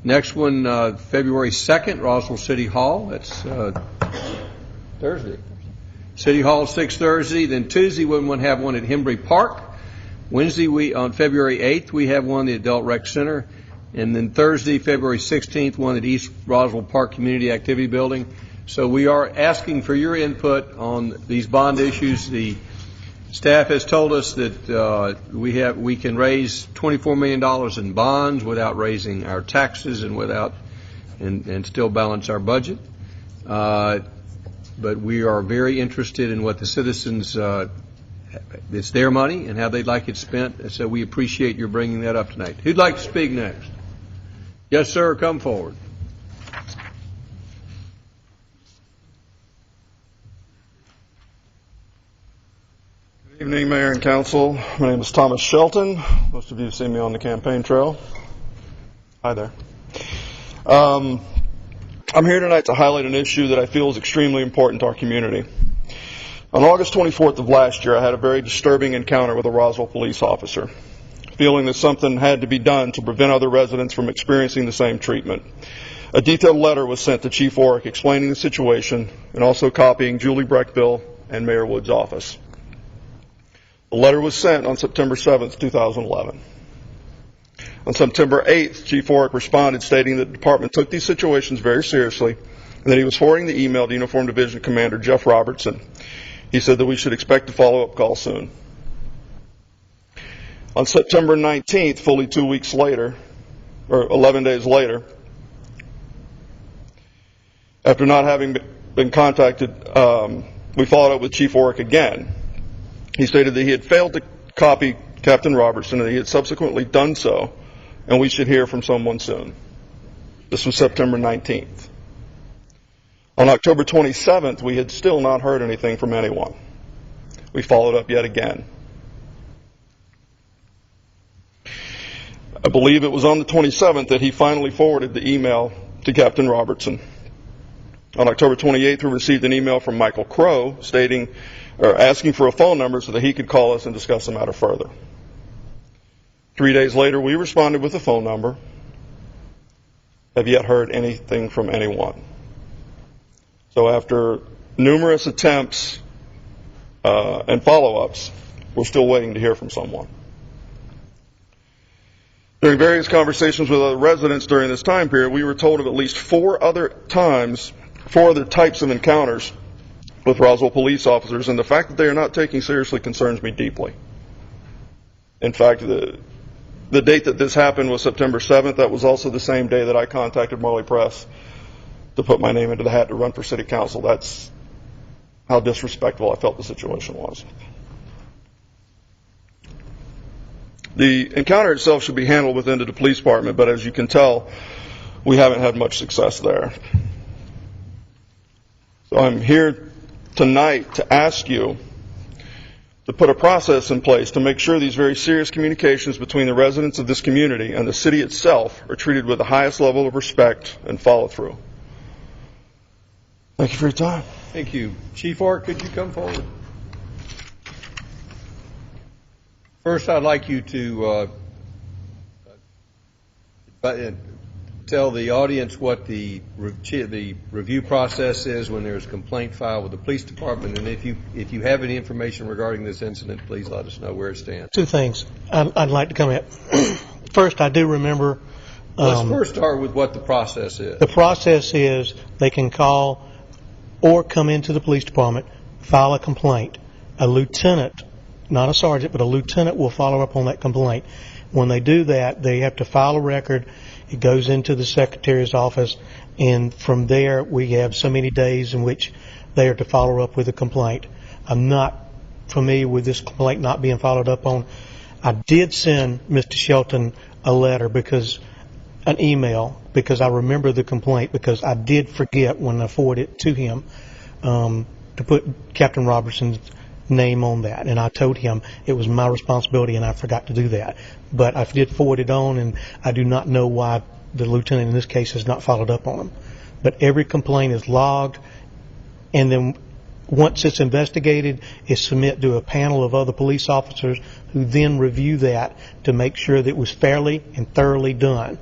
Next one, February 2nd, Roswell City Hall. That's Thursday. City Hall, 6 Thursday. Then Tuesday, we will have one at Hembry Park. Wednesday, on February 8th, we have one at the Adult Rec Center. And then Thursday, February 16th, one at East Roswell Park Community Activity Building. So we are asking for your input on these bond issues. The staff has told us that we can raise $24 million in bonds without raising our taxes and still balance our budget. But we are very interested in what the citizens, it's their money and how they'd like it spent. So we appreciate your bringing that up tonight. Who'd like to speak next? Yes, sir. Come forward. Good evening, Mayor and Council. My name is Thomas Shelton. Most of you have seen me on the campaign trail. Hi there. I'm here tonight to highlight an issue that I feel is extremely important to our community. On August 24th of last year, I had a very disturbing encounter with a Roswell police officer, feeling that something had to be done to prevent other residents from experiencing the same treatment. A detailed letter was sent to Chief Orrick explaining the situation and also copying Julie Breckville and Mayor Wood's office. The letter was sent on September 7th, 2011. On September 8th, Chief Orrick responded stating that the department took these situations very seriously and that he was forwarding the email to Uniform Division Commander Jeff Robertson. He said that we should expect a follow-up call soon. On September 19th, fully 2 weeks later, or 11 days later, after not having been contacted, we followed up with Chief Orrick again. He stated that he had failed to copy Captain Robertson and that he had subsequently done so, and we should hear from someone soon. This was September 19th. On October 27th, we had still not heard anything from anyone. We followed up yet again. I believe it was on the 27th that he finally forwarded the email to Captain Robertson. On October 28th, we received an email from Michael Crow asking for a phone number so that he could call us and discuss the matter further. 3 days later, we responded with a phone number. Have yet heard anything from anyone. So after numerous attempts and follow-ups, we're still waiting to hear from someone. During various conversations with other residents during this time period, we were told of at least four other types of encounters with Roswell police officers, and the fact that they are not taking seriously concerns me deeply. In fact, the date that this happened was September 7th. That was also the same day that I contacted Marley Press to put my name into the hat to run for city council. That's how disrespectful I felt the situation was. The encounter itself should be handled within the police department, but as you can tell, we haven't had much success there. So I'm here tonight to ask you to put a process in place to make sure these very serious communications between the residents of this community and the city itself are treated with the highest level of respect and follow through. Thank you for your time. Thank you. Chief Orr, could you come forward? First, I'd like you to tell the audience what the review process is when there's a complaint filed with the police department, and if you have any information regarding this incident, please let us know where it stands. Two things I'd like to comment. First, I do remember. Let's first start with what the process is. The process is they can call or come into the police department, file a complaint. A lieutenant, not a sergeant, but a lieutenant will follow up on that complaint. When they do that, they have to file a record. It goes into the secretary's office, and from there we have so many days in which they are to follow up with a complaint. I'm not familiar with this complaint not being followed up on. I did send Mr. Shelton a letter, an email, because I remember the complaint, because I did forget when I forwarded it to him to put Captain Robertson's name on that, and I told him it was my responsibility and I forgot to do that. But I did forward it on, and I do not know why the lieutenant in this case has not followed up on them. But every complaint is logged, and then once it's investigated, it's submitted to a panel of other police officers who then review that to make sure that it was fairly and thoroughly done.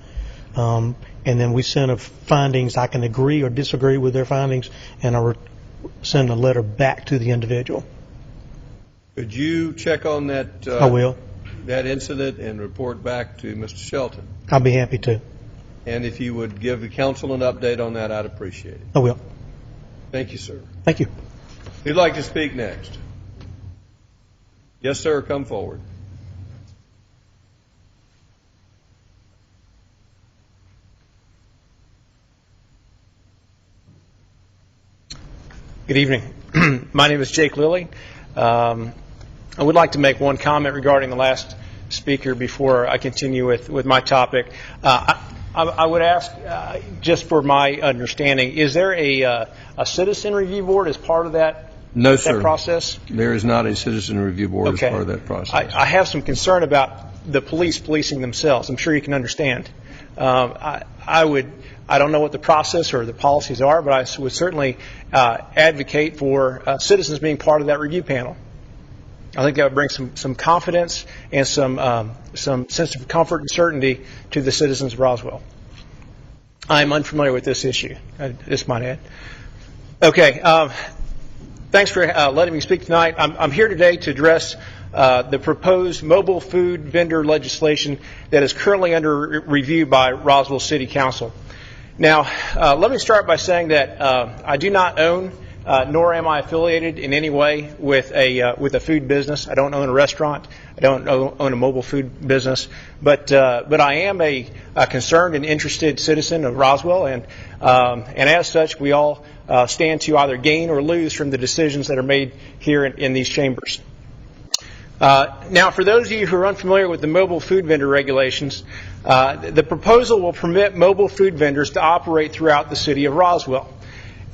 And then we send a findings. I can agree or disagree with their findings, and I send a letter back to the individual. Could you check on that? I will. That incident and report back to Mr. Shelton. I'll be happy to. And if you would give the council an update on that, I'd appreciate it. I will. Thank you, sir. Thank you. Who'd like to speak next? Yes, sir. Come forward. Good evening. My name is Jake Lilly. I would like to make one comment regarding the last speaker before I continue with my topic. I would ask, just for my understanding, is there a citizen review board as part of that? No, that sir. Process? There is not a citizen review board Okay. as part of that process. I have some concern about the police policing themselves. I'm sure you can understand. I don't know what the process or the policies are, but I would certainly advocate for citizens being part of that review panel. I think that would bring some confidence and some sense of comfort and certainty to the citizens of Roswell. I'm unfamiliar with this issue. This might add. Okay. Thanks for letting me speak tonight. I'm here today to address the proposed mobile food vendor legislation that is currently under review by Roswell City Council. Now, let me start by saying that I do not own, nor am I affiliated in any way with a food business. I don't own a restaurant. I don't own a mobile food business. But I am a concerned and interested citizen of Roswell, and as such, we all stand to either gain or lose from the decisions that are made here in these chambers. Now, for those of you who are unfamiliar with the mobile food vendor regulations, the proposal will permit mobile food vendors to operate throughout the city of Roswell.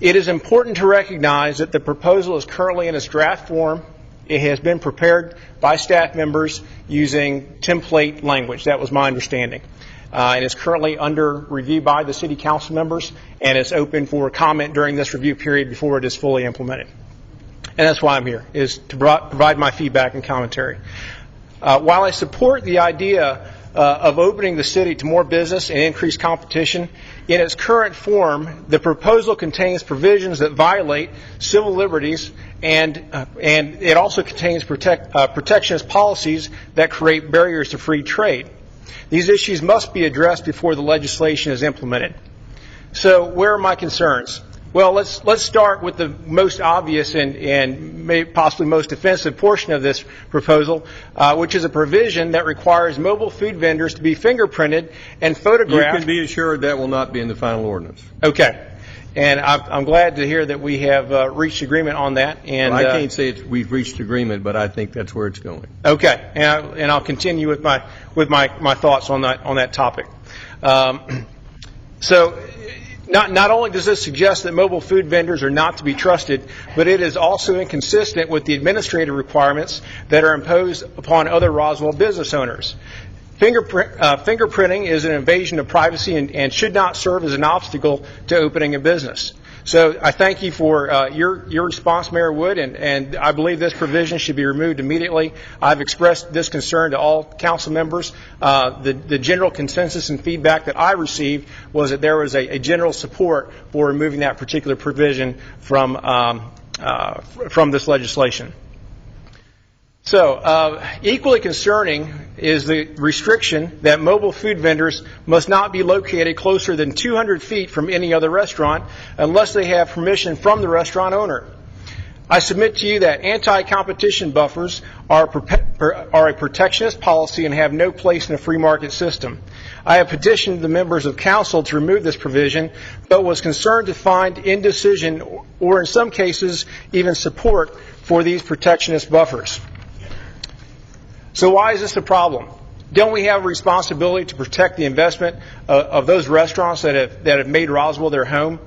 It is important to recognize that the proposal is currently in its draft form. It has been prepared by staff members using template language. That was my understanding. And it's currently under review by the city council members, and it's open for comment during this review period before it is fully implemented. And that's why I'm here, is to provide my feedback and commentary. While I support the idea of opening the city to more business and increased competition, in its current form, the proposal contains provisions that violate civil liberties, and it also contains protectionist policies that create barriers to free trade. These issues must be addressed before the legislation is implemented. So where are my concerns? Well, let's start with the most obvious and maybe possibly most offensive portion of this proposal, which is a provision that requires mobile food vendors to be fingerprinted and You photographed. can be assured that will not be in the final ordinance. Okay. And I'm glad to hear that we have reached agreement on that. And I can't say we've reached agreement, but I think that's where it's going. Okay, and I'll continue with my thoughts on that topic. So, not only does this suggest that mobile food vendors are not to be trusted, but it is also inconsistent with the administrative requirements that are imposed upon other Roswell business owners. Fingerprinting is an invasion of privacy and should not serve as an obstacle to opening a business. So I thank you for your response, Mayor Wood, and I believe this provision should be removed immediately. I've expressed this concern to all council members. The general consensus and feedback that I received was that there was a general support for removing that particular provision from this legislation. So, equally concerning is the restriction that mobile food vendors must not be located closer than 200 feet from any other restaurant unless they have permission from the restaurant owner. I submit to you that anti-competition buffers are a protectionist policy and have no place in a free market system. I have petitioned the members of council to remove this provision, but was concerned to find indecision or in some cases even support for these protectionist buffers. So why is this a problem? Don't we have a responsibility to protect the investment of those restaurants that have made Roswell their home?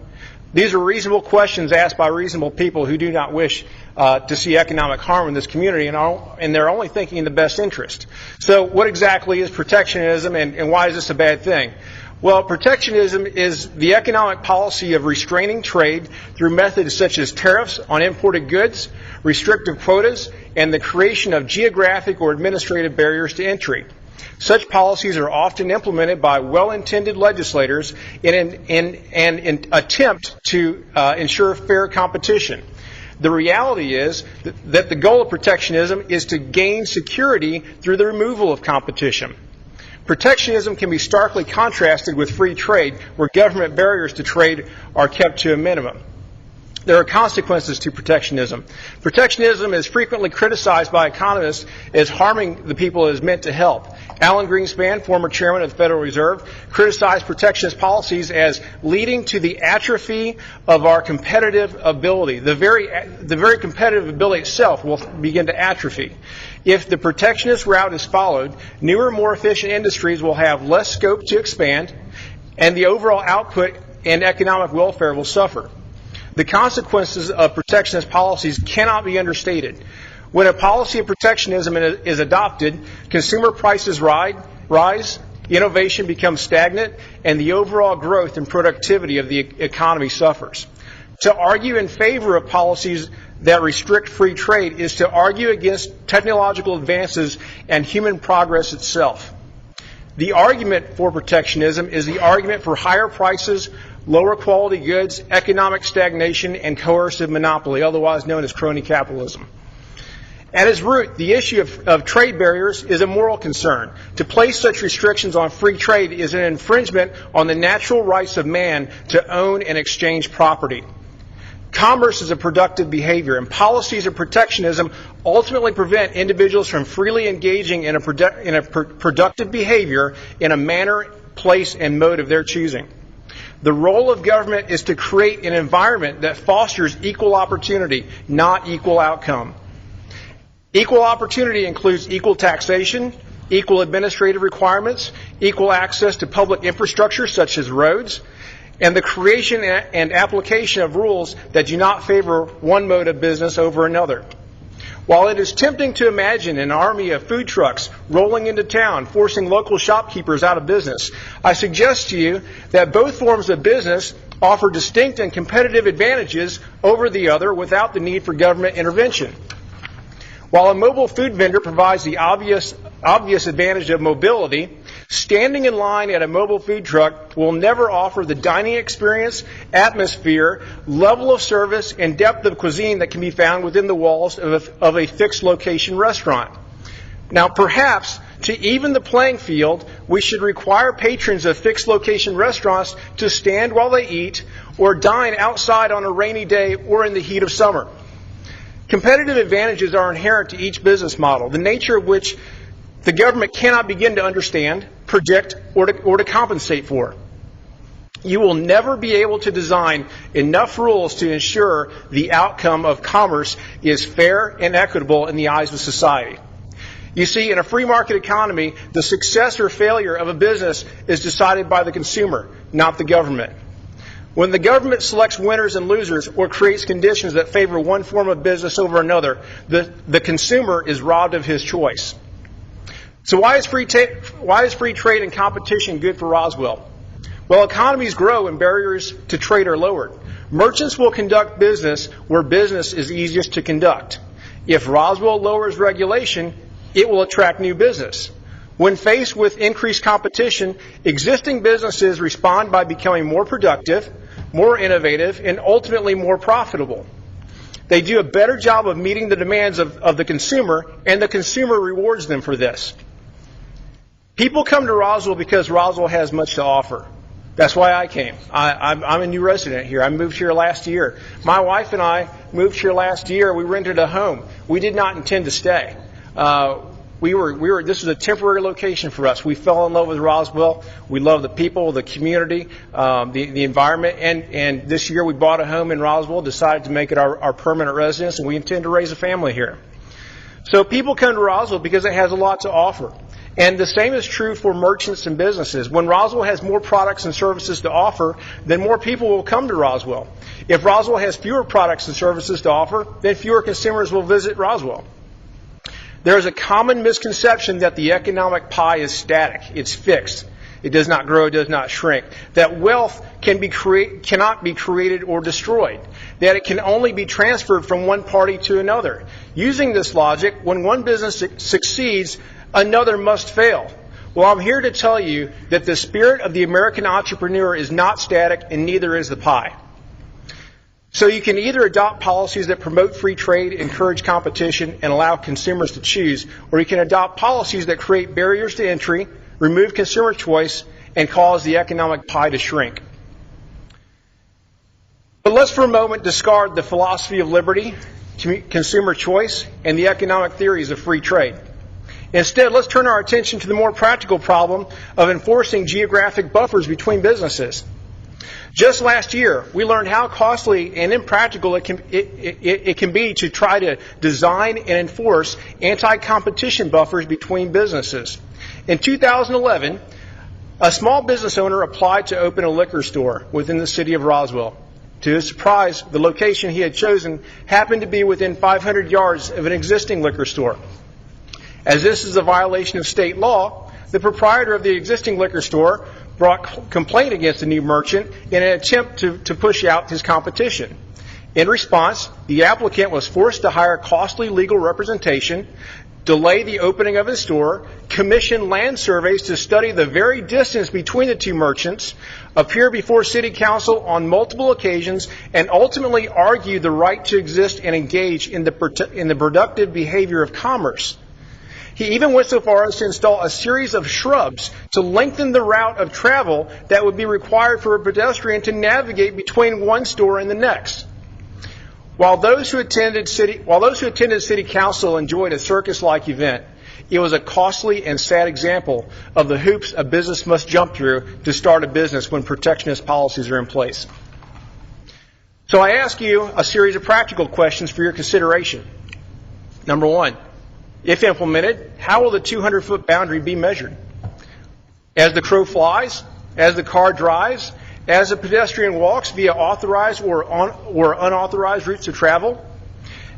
These are reasonable questions asked by reasonable people who do not wish to see economic harm in this community, and they're only thinking in the best interest. So what exactly is protectionism, and why is this a bad thing? Well, protectionism is the economic policy of restraining trade through methods such as tariffs on imported goods, restrictive quotas, and the creation of geographic or administrative barriers to entry. Such policies are often implemented by well-intended legislators in an attempt to ensure fair competition. The reality is that the goal of protectionism is to gain security through the removal of competition. Protectionism can be starkly contrasted with free trade, where government barriers to trade are kept to a minimum. There are consequences to protectionism. Protectionism is frequently criticized by economists as harming the people it is meant to help. Alan Greenspan, former chairman of the Federal Reserve, criticized protectionist policies as leading to the atrophy of our competitive ability. The very competitive ability itself will begin to atrophy. If the protectionist route is followed, newer, more efficient industries will have less scope to expand, and the overall output and economic welfare will suffer. The consequences of protectionist policies cannot be understated. When a policy of protectionism is adopted, consumer prices rise, innovation becomes stagnant, and the overall growth and productivity of the economy suffers. To argue in favor of policies that restrict free trade is to argue against technological advances and human progress itself. The argument for protectionism is the argument for higher prices, lower quality goods, economic stagnation, and coercive monopoly, otherwise known as crony capitalism. At its root, the issue of trade barriers is a moral concern. To place such restrictions on free trade is an infringement on the natural rights of man to own and exchange property. Commerce is a productive behavior, and policies of protectionism ultimately prevent individuals from freely engaging in a productive behavior in a manner, place, and mode of their choosing. The role of government is to create an environment that fosters equal opportunity, not equal outcome. Equal opportunity includes equal taxation, equal administrative requirements, equal access to public infrastructure such as roads, and the creation and application of rules that do not favor one mode of business over another. While it is tempting to imagine an army of food trucks rolling into town, forcing local shopkeepers out of business, I suggest to you that both forms of business offer distinct and competitive advantages over the other without the need for government intervention. While a mobile food vendor provides the obvious advantage of mobility, standing in line at a mobile food truck will never offer the dining experience, atmosphere, level of service, and depth of cuisine that can be found within the walls of a fixed location restaurant. Now, perhaps To even the playing field, we should require patrons of fixed location restaurants to stand while they eat or dine outside on a rainy day or in the heat of summer. Competitive advantages are inherent to each business model, the nature of which the government cannot begin to understand, predict, or to compensate for. You will never be able to design enough rules to ensure the outcome of commerce is fair and equitable in the eyes of society. You see, in a free market economy, the success or failure of a business is decided by the consumer, not the government. When the government selects winners and losers or creates conditions that favor one form of business over another, the consumer is robbed of his choice. So why is free trade and competition good for Roswell? Well, economies grow and barriers to trade are lowered. Merchants will conduct business where business is easiest to conduct. If Roswell lowers regulation, it will attract new business. When faced with increased competition, existing businesses respond by becoming more productive, more innovative, and ultimately more profitable. They do a better job of meeting the demands of the consumer, and the consumer rewards them for this. People come to Roswell because Roswell has much to offer. That's why I came. I'm a new resident here. I moved here last year. My wife and I moved here last year. We rented a home. We did not intend to stay. This was a temporary location for us. We fell in love with Roswell. We love the people, the community, the environment. And this year we bought a home in Roswell, decided to make it our permanent residence, and we intend to raise a family here. So people come to Roswell because it has a lot to offer. And the same is true for merchants and businesses. When Roswell has more products and services to offer, then more people will come to Roswell. If Roswell has fewer products and services to offer, then fewer consumers will visit Roswell. There is a common misconception that the economic pie is static. It's fixed. It does not grow, it does not shrink. That wealth cannot be created or destroyed. That it can only be transferred from one party to another. Using this logic, when one business succeeds, another must fail. Well, I'm here to tell you that the spirit of the American entrepreneur is not static, and neither is the pie. So you can either adopt policies that promote free trade, encourage competition, and allow consumers to choose, or you can adopt policies that create barriers to entry, remove consumer choice, and cause the economic pie to shrink. But let's for a moment discard the philosophy of liberty, consumer choice, and the economic theories of free trade. Instead, let's turn our attention to the more practical problem of enforcing geographic buffers between businesses. Just last year, we learned how costly and impractical it can be to try to design and enforce anti-competition buffers between businesses. In 2011, a small business owner applied to open a liquor store within the city of Roswell. To his surprise, the location he had chosen happened to be within 500 yards of an existing liquor store. As this is a violation of state law, the proprietor of the existing liquor store brought complaint against the new merchant in an attempt to push out his competition. In response, the applicant was forced to hire costly legal representation, delay the opening of his store, commission land surveys to study the very distance between the two merchants, appear before city council on multiple occasions, and ultimately argue the right to exist and engage in the productive behavior of commerce. He even went so far as to install a series of shrubs to lengthen the route of travel that would be required for a pedestrian to navigate between one store and the next. While those who attended city council enjoyed a circus-like event, it was a costly and sad example of the hoops a business must jump through to start a business when protectionist policies are in place. So I ask you a series of practical questions for your consideration. Number one, if implemented, how will the 200-foot boundary be measured? As the crow flies? As the car drives? As a pedestrian walks via authorized or unauthorized routes of travel?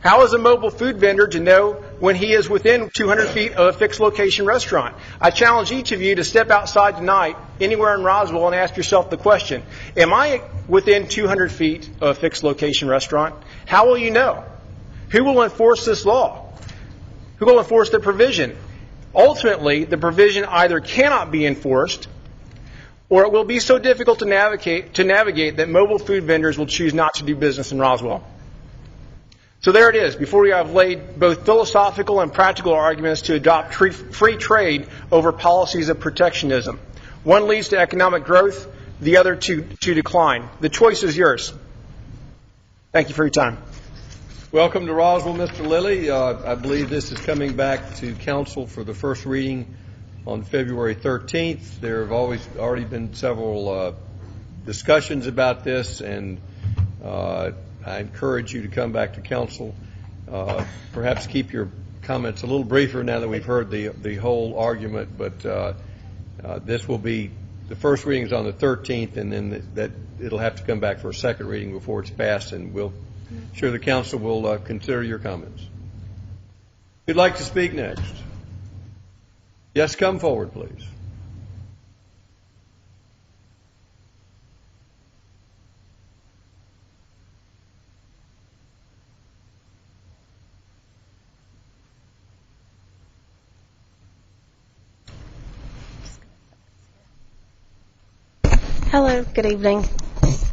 How is a mobile food vendor to know when he is within 200 feet of a fixed location restaurant? I challenge each of you to step outside tonight, anywhere in Roswell, and ask yourself the question, am I within 200 feet of a fixed location restaurant? How will you know? Who will enforce this law? Who will enforce the provision? Ultimately, the provision either cannot be enforced, or it will be so difficult to navigate that mobile food vendors will choose not to do business in Roswell. So there it is. Before you, I've laid both philosophical and practical arguments to adopt free trade over policies of protectionism. One leads to economic growth, the other to decline. The choice is yours. Thank you for your time. Welcome to Roswell, Mr. Lilly. I believe this is coming back to council for the first reading on February 13th. There have already been several discussions about this, and I encourage you to come back to council. Perhaps keep your comments a little briefer now that we've heard the whole argument, but this will be, the first reading is on the 13th, and then that it'll have to come back for a second reading before it's passed, and we'll sure the council will consider your comments. Who'd like to speak next? Yes, come forward, please. Hello, good evening.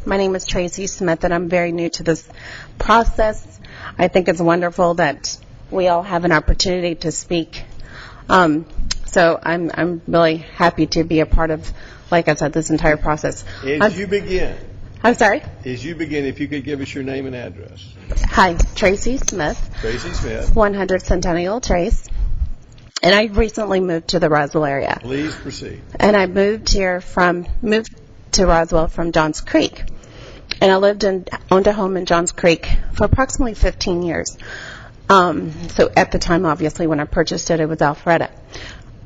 My name is Tracy Smith, and I'm very new to this process. I think it's wonderful that we all have an opportunity to speak. So I'm really happy to be a part of, like I said, this entire process. As you begin, if you could give us your name and address. Hi, Tracy Smith. Tracy Smith. 100 Centennial Trace. And I recently moved to the Roswell area. Please proceed. And I moved to Roswell from Johns Creek. And I owned a home in Johns Creek for approximately 15 years. So at the time, obviously, when I purchased it, it was Alpharetta.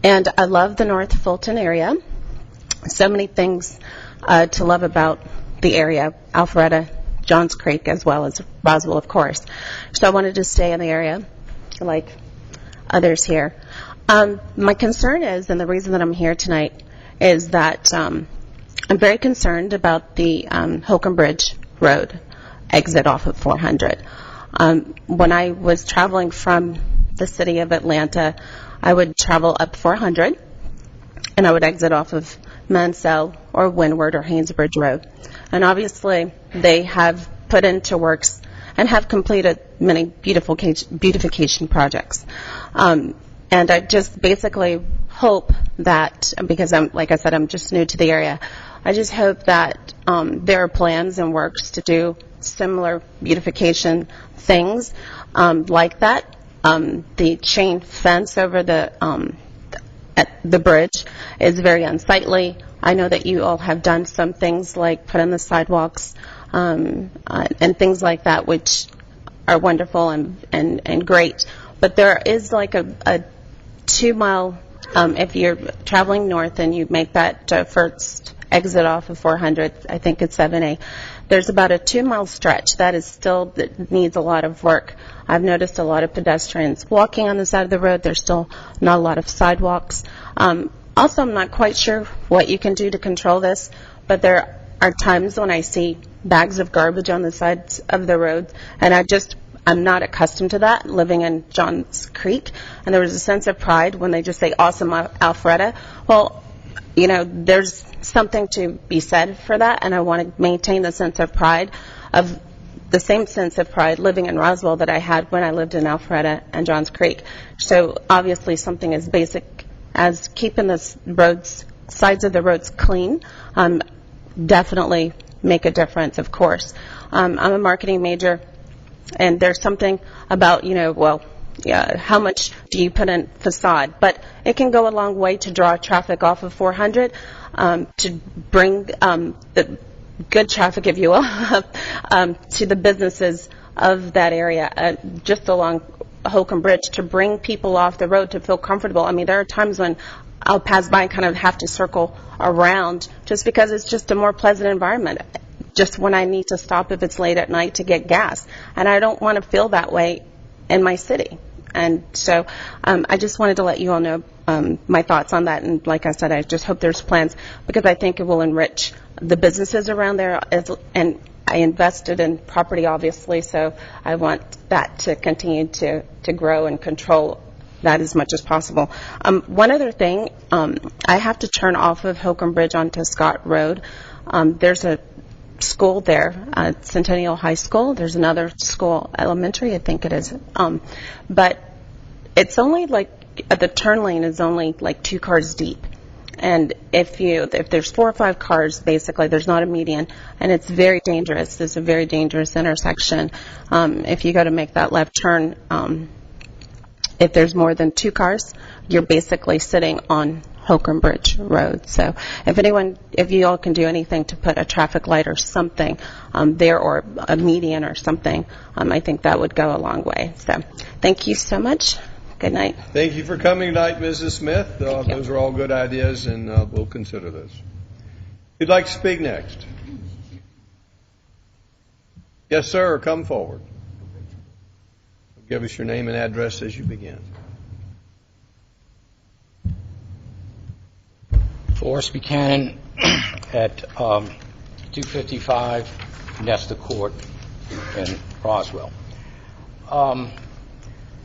And I love the North Fulton area. So many things to love about the area, Alpharetta, Johns Creek, as well as Roswell, of course. So I wanted to stay in the area like others here. My concern is, and the reason that I'm here tonight, is that I'm very concerned about the Holcomb Bridge Road exit off of 400. When I was traveling from the city of Atlanta, I would travel up 400, and I would exit off of Mansell or Windward or Haynesbridge Road. And obviously, they have put into works and have completed many beautification projects. And I just basically hope that, because like I said, I'm just new to the area, I just hope that there are plans and works to do similar beautification things like that. The chain fence over at the bridge is very unsightly. I know that you all have done some things like put in the sidewalks and things like that, which are wonderful and great. But there is like a 2 mile, if you're traveling north and you make that first exit off of 400, I think it's 7A, there's about a 2 mile stretch that needs a lot of work. I've noticed a lot of pedestrians walking on the side of the road. There's still not a lot of sidewalks. Also, I'm not quite sure what you can do to control this, but there are times when I see bags of garbage on the sides of the road, and I'm not accustomed to that, living in Johns Creek. And there was a sense of pride when they just say, awesome, Alpharetta. Well, there's something to be said for that, and I want to maintain the sense of pride, of the same sense of pride living in Roswell that I had when I lived in Alpharetta and Johns Creek. So obviously something as basic as keeping the sides of the roads clean definitely make a difference, of course. I'm a marketing major, and there's something about, how much do you put in facade? But it can go a long way to draw traffic off of 400, to bring the good traffic, if you will, to the businesses of that area, just along Holcomb Bridge, to bring people off the road to feel comfortable. I mean, there are times when I'll pass by and kind of have to circle around just because it's just a more pleasant environment. Just when I need to stop if it's late at night to get gas. And I don't want to feel that way in my city. And so I just wanted to let you all know my thoughts on that. And like I said, I just hope there's plans, because I think it will enrich the businesses around there. And I invested in property, obviously, so I want that to continue to grow and control that as much as possible. One other thing, I have to turn off of Holcomb Bridge onto Scott Road. There's a school there, Centennial High School. There's another school, elementary, I think it is. But it's only the turn lane is only 2 cars deep. And if there's 4 or 5 cars, basically, there's not a median, and it's very dangerous. It's a very dangerous intersection. If you go to make that left turn, if there's more than 2 cars, you're basically sitting on Holcomb Bridge Road. So if you all can do anything to put a traffic light or something there, or a median or something, I think that would go a long way. So thank you so much. Good night. Thank you for coming tonight, Mrs. Smith. Those are all good ideas, and we'll consider those. Who'd like to speak next? Yes, sir. Come forward. Give us your name and address as you begin. Forrest Buchanan at 255 Nesta Court in Roswell.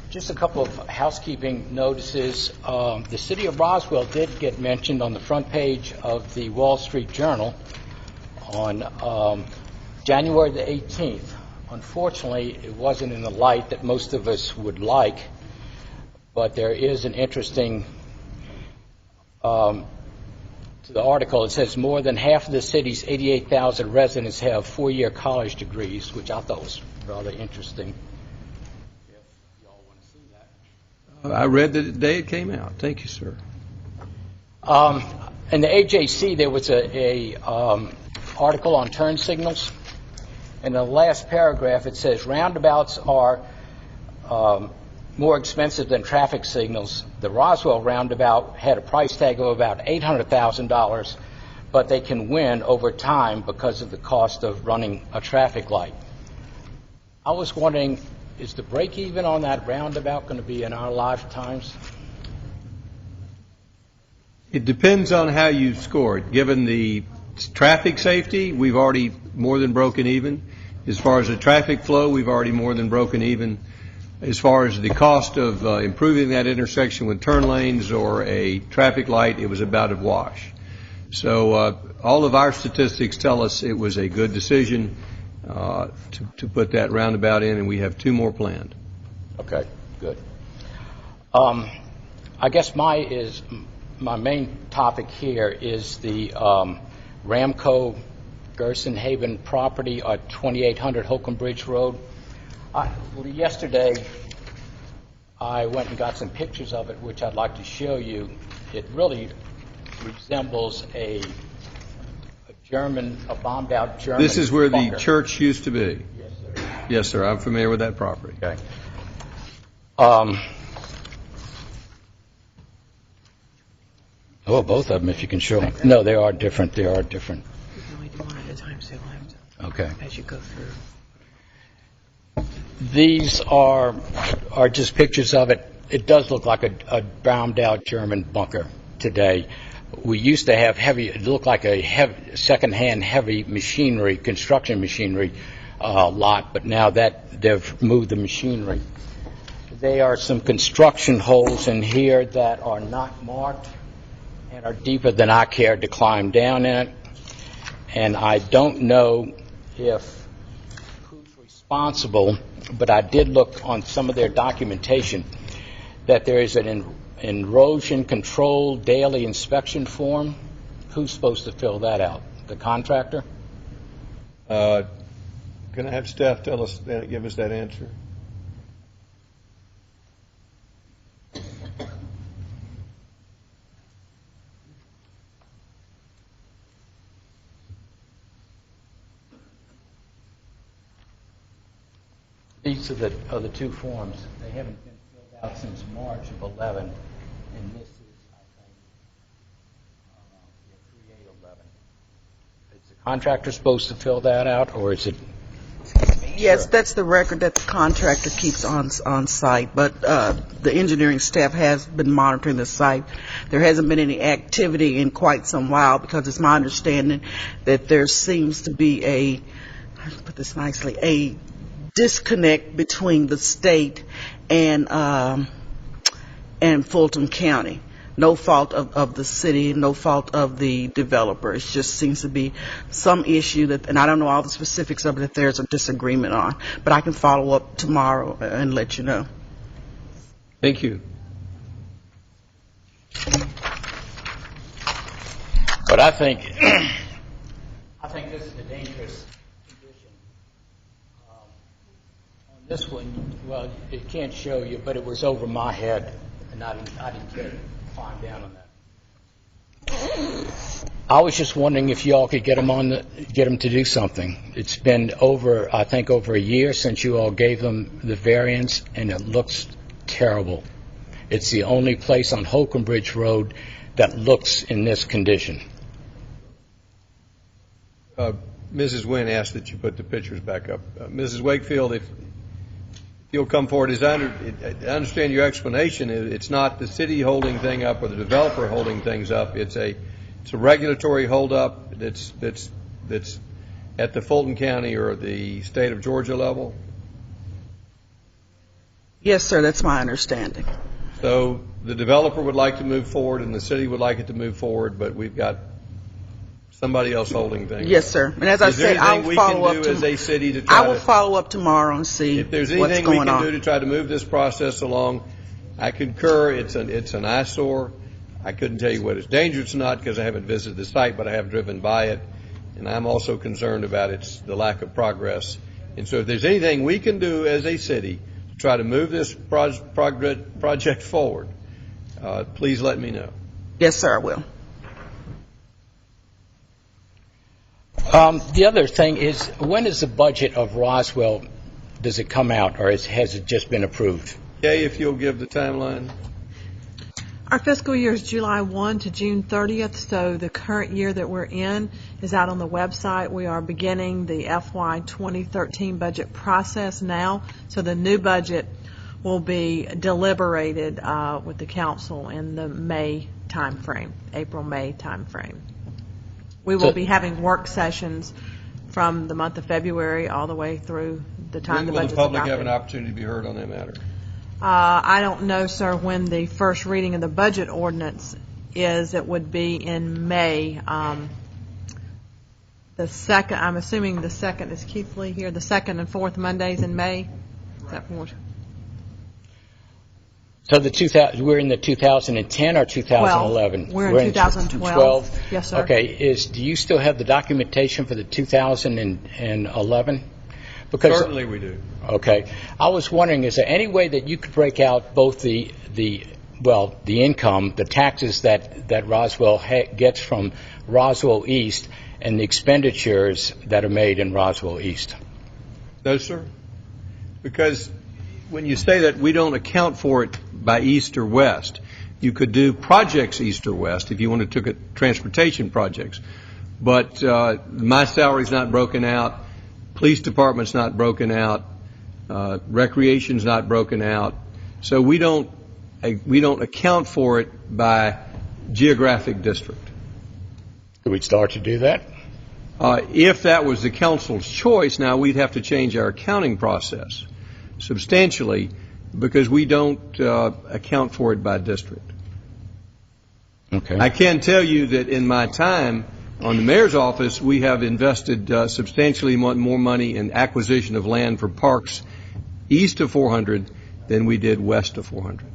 Just a couple of housekeeping notices. The city of Roswell did get mentioned on the front page of the Wall Street Journal on January the 18th. Unfortunately, it wasn't in the light that most of us would like, but there is an interesting to the article. It says more than half of the city's 88,000 residents have 4-year college degrees, which I thought was rather interesting. I read the day it came out. Thank you, sir. In the AJC, there was a article on turn signals. In the last paragraph, it says roundabouts are more expensive than traffic signals. The Roswell roundabout had a price tag of about $800,000, but they can win over time because of the cost of running a traffic light. I was wondering, is the break even on that roundabout going to be in our lifetimes? It depends on how you score it. Given the traffic safety, we've already more than broken even. As far as the traffic flow, we've already more than broken even. As far as the cost of improving that intersection with turn lanes or a traffic light, it was about a wash. So all of our statistics tell us it was a good decision to put that roundabout in, and we have 2 more planned. Okay, good. I guess my main topic here is the Ramco Gerson Haven property at 2800 Holcomb Bridge Road. Yesterday, I went and got some pictures of it, which I'd like to show you. It really resembles a bombed-out German This is where bunker. the church used to be. Yes, sir. Yes, sir. I'm familiar with that property. Okay. Both of them, if you can show them. No, they are different. They are different. You can only do one at a time, so you'll have to, Okay. as you go through. These are just pictures of it. It does look like a bombed-out German bunker today. We used to have it looked like a second-hand heavy machinery, construction machinery lot, but now that they've moved the machinery. There are some construction holes in here that are not marked and are deeper than I care to climb down in it. And I don't know who's responsible, but I did look on some of their documentation that there is an erosion control daily inspection form. Who's supposed to fill that out? The contractor? Can I have Steph give us that answer? These are the 2 forms. They haven't been filled out since March of 11, and this is, I think, 3811. Is the contractor supposed to fill that out, or is it? Yes, Sure. that's the record that the contractor keeps on site, but the engineering staff has been monitoring the site. There hasn't been any activity in quite some while because it's my understanding that there seems to be how to put this nicely, a disconnect between the state and Fulton County. no fault of the city, no fault of the developer. It just seems to be some issue that, and I don't know all the specifics of it, that there's a disagreement on. But I can follow up tomorrow and let you know. Thank you. But I think this is a dangerous condition. On this one, well, it can't show you, but it was over my head, and I didn't get to climb down on that. I was just wondering if y'all could get them to do something. It's been over a year since you all gave them the variance, and it looks terrible. It's the only place on Holcomb Bridge Road that looks in this condition. Mrs. Wynn asked that you put the pictures back up. Mrs. Wakefield, if you'll come forward, as I understand your explanation, it's not the city holding thing up or the developer holding things up. It's a regulatory holdup that's at the Fulton County or the state of Georgia level. Yes, sir, that's my understanding. So the developer would like to move forward and the city would like it to move forward, but we've got somebody else holding things. Yes, sir. And as I said, I will follow up. As a city to try I will follow up tomorrow and see if there's what's anything we going can on. do to try to move this process along. I concur. It's an eyesore. I couldn't tell you whether it's dangerous or not because I haven't visited the site, but I have driven by it, and I'm also concerned about the lack of progress. And so if there's anything we can do as a city to try to move this project forward, please let me know. Yes, sir, I will. The other thing is, when is the budget of Roswell, does it come out, or has it just been approved? Okay, if you'll give the timeline. Our fiscal year is July 1 to June 30th, so the current year that we're in is out on the website. We are beginning the FY 2013 budget process now, so the new budget will be deliberated with the council in the May timeframe, April-May timeframe. We will be having work sessions from the month of February all the way through the time the budget's adopted. Will the public adopted. have an opportunity to be heard on that matter? I don't know, sir, when the first reading of the budget ordinance is. It would be in May. The second, I'm assuming the second, is Keith Lee here, the second and fourth Mondays in May? Is that what? So we're in the 2010 or 2011? We're in 2012. Yes, sir. Okay. Do you still have the documentation for the 2011? Because, certainly we do. Okay. I was wondering, is there any way that you could break out both the income, the taxes that Roswell gets from Roswell East and the expenditures that are made in Roswell East? No, sir. Because when you say that, we don't account for it by east or west. You could do projects east or west if you wanted to look at transportation projects. But my salary's not broken out. Police department's not broken out. Recreation's not broken out. So we don't account for it by geographic district. Could we start to do that? If that was the council's choice, now we'd have to change our accounting process substantially because we don't account for it by district. Okay. I can tell you that in my time on the mayor's office, we have invested substantially more money in acquisition of land for parks east of 400 than we did west of 400.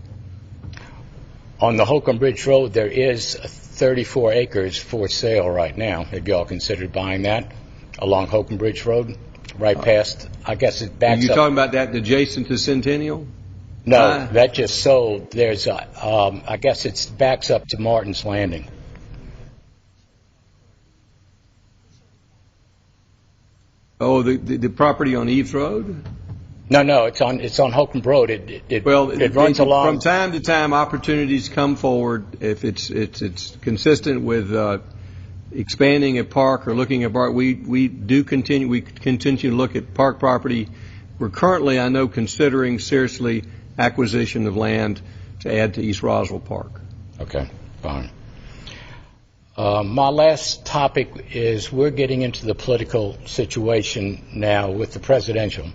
On the Holcomb Bridge Road, there is 34 acres for sale right now. Have you all considered buying that along Holcomb Bridge Road? Right past, I guess it backs up. Are you talking about that adjacent to Centennial? No, that just sold. There's, I guess it backs up to Martin's Landing. Oh, the property on Eves Road? No, it's on Holcomb Road. It runs along. From time to time, opportunities come forward if it's consistent with expanding a park or looking at park. We continue to look at park property. We're currently, I know, considering seriously acquisition of land to add to East Roswell Park. Okay, fine. My last topic is we're getting into the political situation now with the presidential.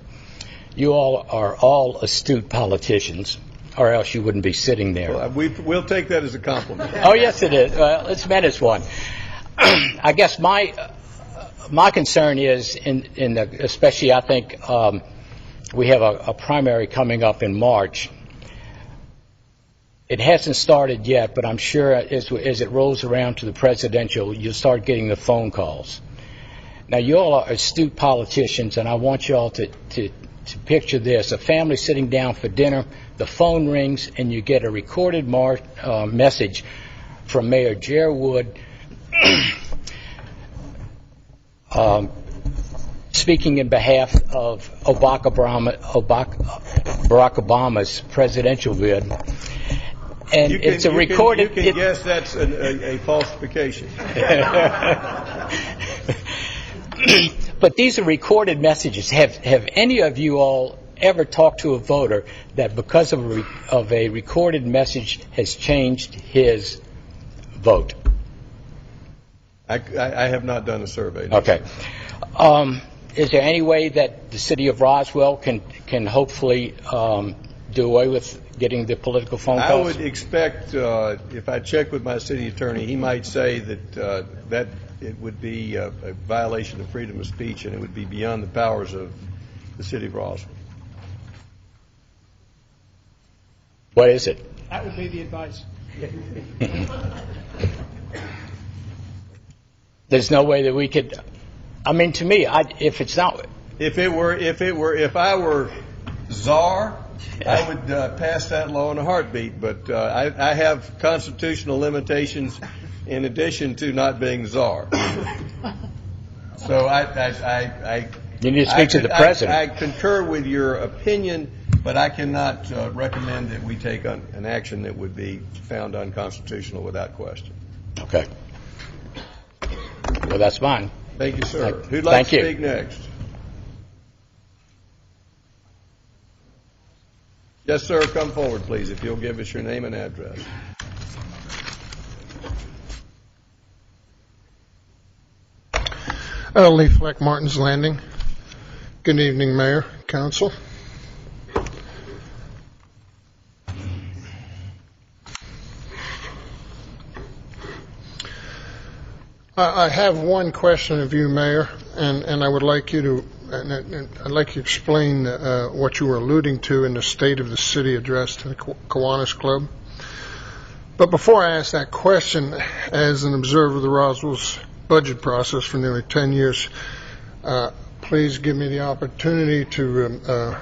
You all are all astute politicians. or else you wouldn't be sitting there. Well, we'll take that as a compliment. Oh, yes, it is. It's meant as one. I guess my concern is, especially I think we have a primary coming up in March. It hasn't started yet, but I'm sure as it rolls around to the presidential, you'll start getting the phone calls. Now, you all are astute politicians, and I want you all to picture this. A family sitting down for dinner, the phone rings, and you get a recorded message from Mayor Jer Wood speaking in behalf of Barack Obama's presidential bid. And it's a recorded... You can guess that's a falsification. But these are recorded messages. Have any of you all ever talked to a voter that because of a recorded message has changed his vote? I have not done a survey. Okay. Is there any way that the city of Roswell can hopefully do away with getting the political phone calls? I would expect, if I check with my city attorney, he might say that it would be a violation of freedom of speech, and it would be beyond the powers of the city of Roswell. What is it? That would be the advice. There's no way that we could. I mean, to me, if I were czar, I would pass that law in a heartbeat. But I have constitutional limitations in addition to not being czar. So you need to speak to the president. I concur with your opinion, but I cannot recommend that we take an action that would be found unconstitutional without question. Okay. Well, that's fine. Thank you, sir. Who'd like to speak next? Yes, sir. Come forward, please, if you'll give us your name and address. Lee Fleck, Martin's Landing. Good evening, Mayor, Council. I have one question of you, Mayor, and I would like you to, I'd like you to explain what you were alluding to in the State of the City address to the Kiwanis Club. But before I ask that question, as an observer of the Roswell's budget process for nearly 10 years, please give me the opportunity to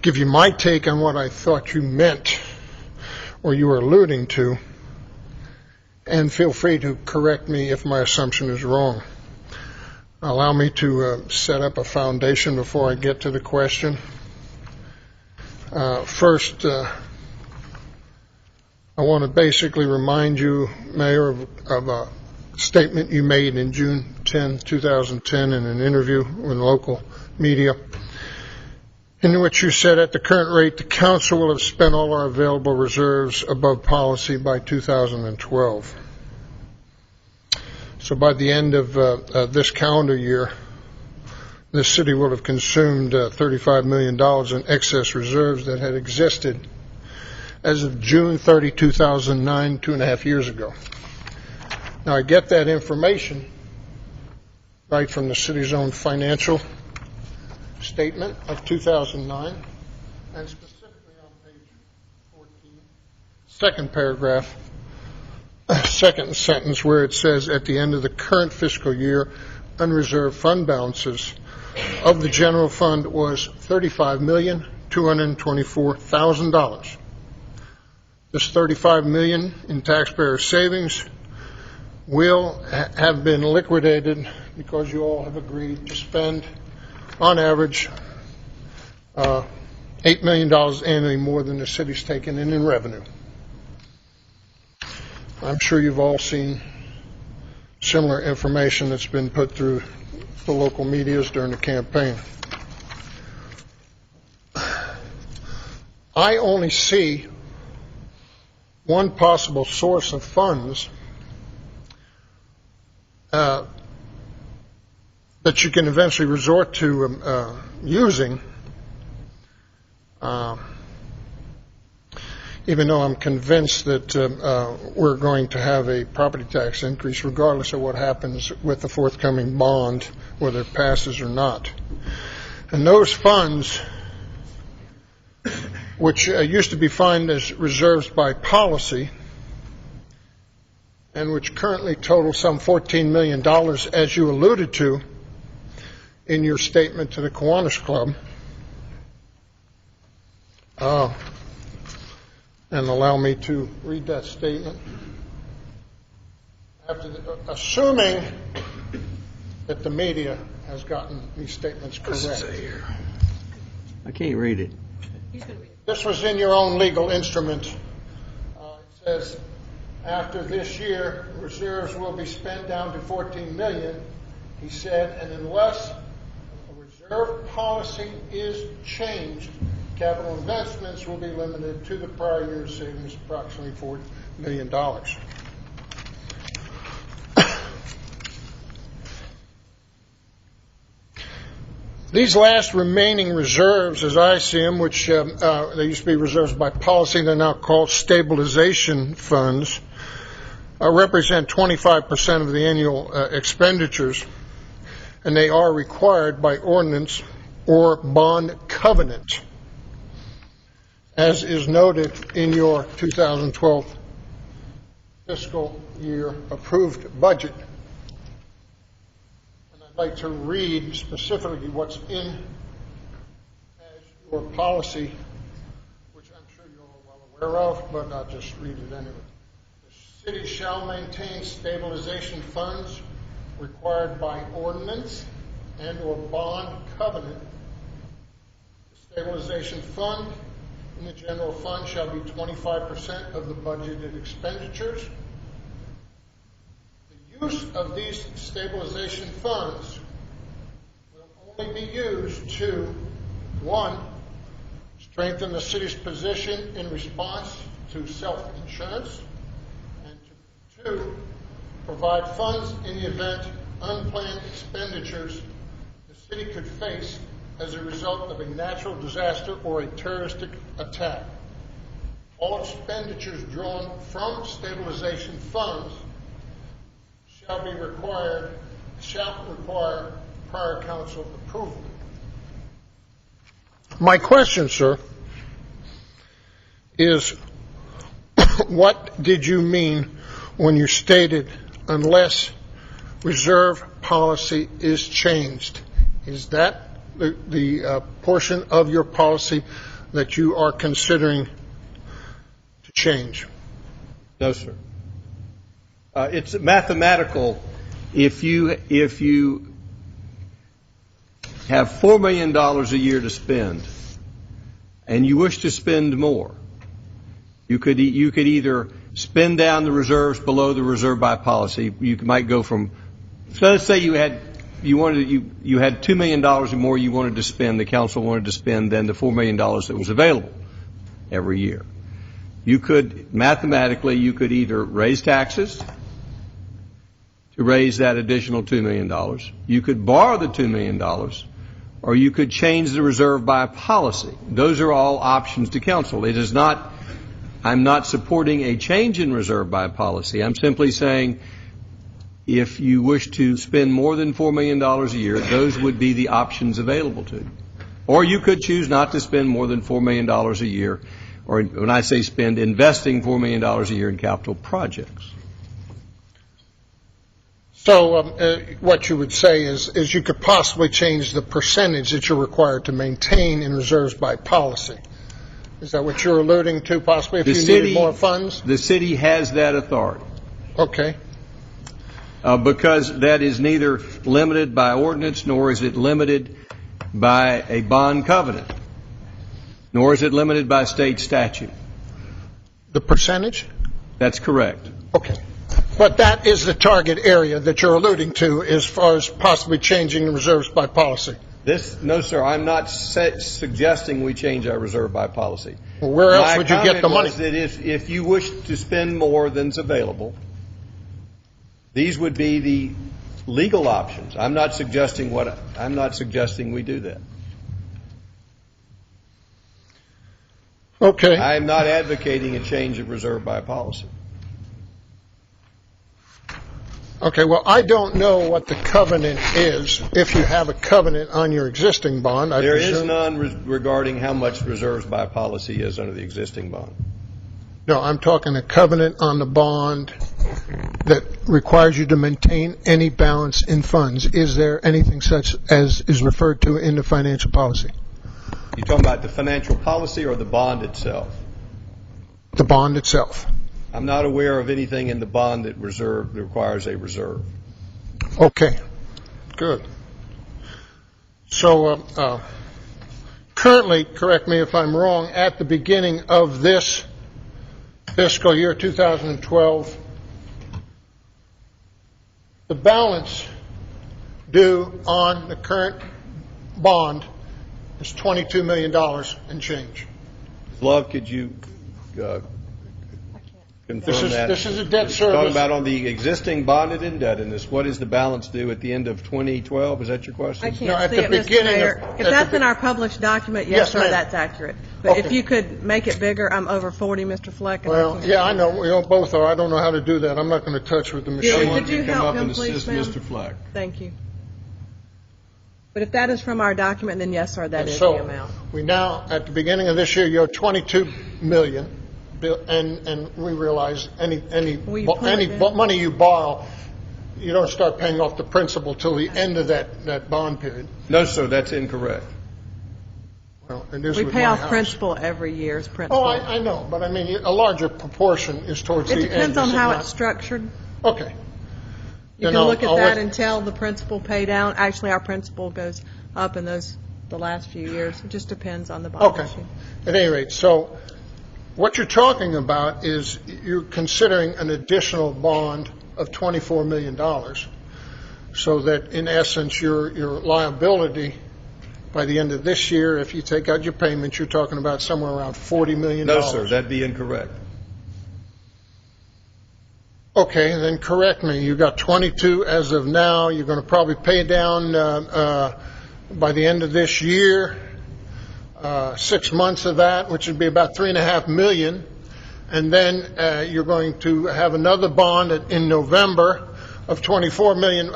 give you my take on what I thought you meant or you were alluding to, and feel free to correct me if my assumption is wrong. Allow me to set up a foundation before I get to the question. First, I want to basically remind you, Mayor, of a statement you made in June 10, 2010 in an interview with local media, in which you said, at the current rate, the council will have spent all our available reserves above policy by 2012. So by the end of this calendar year, the city will have consumed $35 million in excess reserves that had existed as of June 30, 2009, 2.5 years ago. Now, I get that information right from the city's own financial statement of 2009, and specifically on page 14, second paragraph, second sentence, where it says, at the end of the current fiscal year, unreserved fund balances of the general fund was $35,224,000. This $35 million in taxpayer savings will have been liquidated because you all have agreed to spend, on average, $8 million annually more than the city's taken in revenue. I'm sure you've all seen similar information that's been put through the local medias during the campaign. I only see one possible source of funds that you can eventually resort to using even though I'm convinced that we're going to have a property tax increase regardless of what happens with the forthcoming bond, whether it passes or not. And those funds, which used to be defined as reserves by policy, and which currently total some $14 million, as you alluded to in your statement to the Kiwanis Club. And allow me to read that statement. Assuming that the media has gotten these statements correct. I can't read it. This was in your own legal instrument. It says, after this year, reserves will be spent down to $14 million, he said, and unless a reserve policy is changed, capital investments will be limited to the prior year's savings, approximately $4 million. These last remaining reserves, as I see them, which they used to be reserves by policy, they're now called stabilization funds, represent 25% of the annual expenditures, and they are required by ordinance or bond covenant, as is noted in your 2012 fiscal year approved budget. And I'd like to read specifically what's in as your policy, which I'm sure you're all well aware of, but I'll just read it anyway. The city shall maintain stabilization funds required by ordinance and or bond covenant. The stabilization fund in the general fund shall be 25% of the budgeted expenditures. The use of these stabilization funds will only be used to, 1, strengthen the city's position in response to self-insurance, and 2, provide funds in the event unplanned expenditures the city could face as a result of a natural disaster or a terroristic attack. All expenditures drawn from stabilization funds shall require prior council approval. My question, sir, is what did you mean when you stated unless reserve policy is changed? Is that the portion of your policy that you are considering to change? No, sir. It's mathematical. If you have $4 million a year to spend, and you wish to spend more, you could either spend down the reserves below the reserve by policy. You might go from, so let's say you had $2 million or more you wanted to spend, the council wanted to spend than the $4 million that was available every year. You could, mathematically, you could either raise taxes to raise that additional $2 million. You could borrow the $2 million, or you could change the reserve by policy. Those are all options to council. It is not, I'm not supporting a change in reserve by policy. I'm simply saying if you wish to spend more than $4 million a year, those would be the options available to you. Or you could choose not to spend more than $4 million a year, or when I say spend, investing $4 million a year in capital projects. So what you would say is you could possibly change the percentage that you're required to maintain in reserves by policy. Is that what you're alluding to, possibly, if you needed more funds? The city has that authority. Okay. Because that is neither limited by ordinance, nor is it limited by a bond covenant, nor is it limited by state statute. The percentage? That's correct. Okay. But that is the target area that you're alluding to as far as possibly changing the reserves by policy. No, sir, I'm not suggesting we change our reserve by policy. Well, where else would you get the money? My comment was that if you wish to spend more than's available, these would be the legal options. I'm not suggesting we do that. Okay. I am not advocating a change of reserve by policy. Okay, well, I don't know what the covenant is, if you have a covenant on your existing bond. There is none regarding how much reserves by policy is under the existing bond. No, I'm talking a covenant on the bond that requires you to maintain any balance in funds. Is there anything such as is referred to in the financial policy? You're talking about the financial policy or the bond itself? The bond itself. I'm not aware of anything in the bond that requires a reserve. Okay, good. So currently, correct me if I'm wrong, at the beginning of this fiscal year 2012, the balance due on the current bond is $22 million and change. Love, could you confirm that? This is a debt service. Talking about on the existing bonded indebtedness, what is the balance due at the end of 2012? Is that your question? I can't No, at see the it, Mr. beginning Mayor. of- If at that's the in our published document, yes, Yes, sir, ma'am. that's accurate. But if Okay. you could make it bigger, I'm over 40, Mr. Fleck. and I Well, can't- yeah, I know. We all both are. I don't know how to do that. I'm not going to touch with the machine. Someone Could you can come help up him, and please, assist ma'am? Mr. Fleck. Thank you. But if that is from our document, then yes, sir, that is the So amount. we now, at the beginning of this year, you owe $22 million, and we realize any Will you pull it down? money you borrow, you don't start paying off the principal till the end of that bond period. No, sir, that's incorrect. Well, it is We with pay my off house. principal every year as principal. Oh, I know, but I mean, a larger proportion is towards It the end. depends on is it how not? it's structured. Okay. You Then can look at I'll that let- until the principal pay down. Actually, our principal goes up in the last few years. It just depends on the bond Okay. issue. At any rate, so what you're talking about is you're considering an additional bond of $24 million, so that in essence your liability by the end of this year, if you take out your payments, you're talking about somewhere around $40 million. No, sir, that'd be incorrect. Okay, then correct me. You got 22 as of now. You're going to probably pay down by the end of this year 6 months of that, which would be about $3.5 million, and then you're going to have another bond in November of $24 million.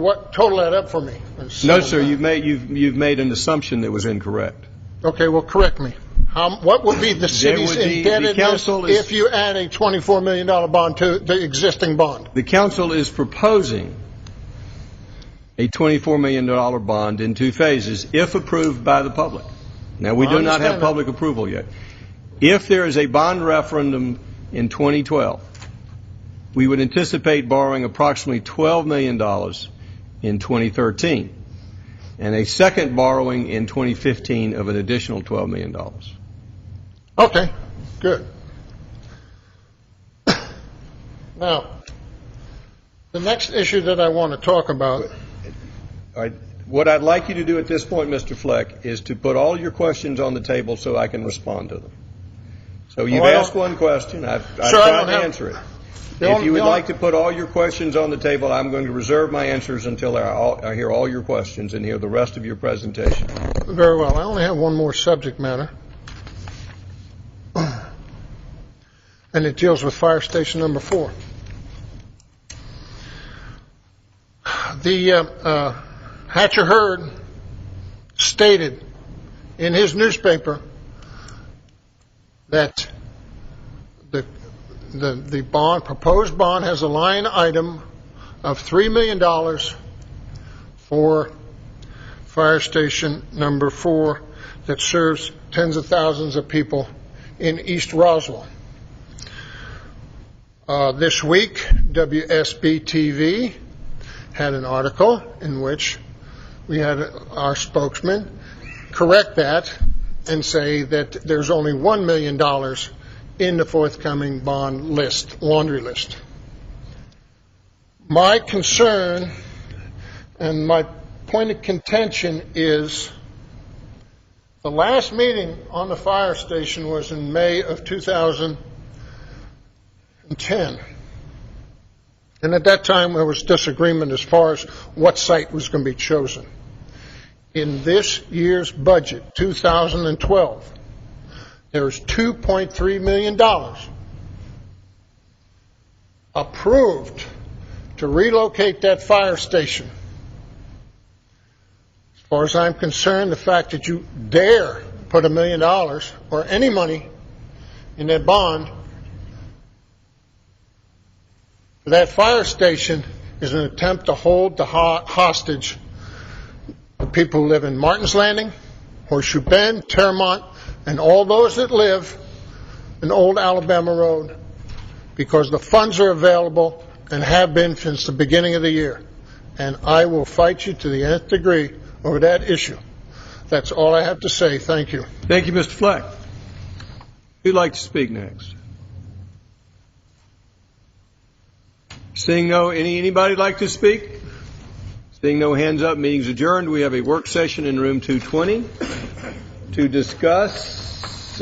What total that up for me? No, sir, you've made an assumption that was incorrect. Okay, well, correct me. What would be the city's would be- the indebtedness council is- if you add a $24 million bond to the existing bond? The council is proposing a $24 million bond in two phases, if approved by the public. Now, we I do not understand have that. public approval yet. If there is a bond referendum in 2012, we would anticipate borrowing approximately $12 million in 2013, and a second borrowing in 2015 of an additional $12 million. Okay, good. Now, the next issue that I want to talk about, All right. What I'd like you to do at this point, Mr. Fleck, is to put all your questions on the table so I can respond to them. So you've I don't- asked one question. I've Sir, I tried don't to have- answer it. The If only- you would the only- like to put all your questions on the table, I'm going to reserve my answers until I hear all your questions and hear the rest of your presentation. very well, I only have one more subject matter, and it deals with Fire Station Number 4. The Hatcher Hurd stated in his newspaper that the proposed bond has a line item of $3 million for Fire Station Number 4 that serves tens of thousands of people in East Roswell. This week, WSB-TV had an article in which we had our spokesman correct that and say that there's only $1 million in the forthcoming bond list, laundry list. My concern and my point of contention is the last meeting on the fire station was in May of 2010. And at that time, there was disagreement as far as what site was going to be chosen. In this year's budget, 2012, There's $2.3 million approved to relocate that fire station. As far as I'm concerned, the fact that you dare put $1 million or any money in that bond for that fire station is an attempt to hold the hostage the people who live in Martin's Landing, Horseshoe Bend, Termont, and all those that live in Old Alabama Road, because the funds are available and have been since the beginning of the year. And I will fight you to the nth degree over that issue. That's all I have to say. Thank you. Thank you, Mr. Fleck. Who'd like to speak next? Seeing no, anybody like to speak? Seeing no hands up, meeting's adjourned. We have a work session in room 220 to discuss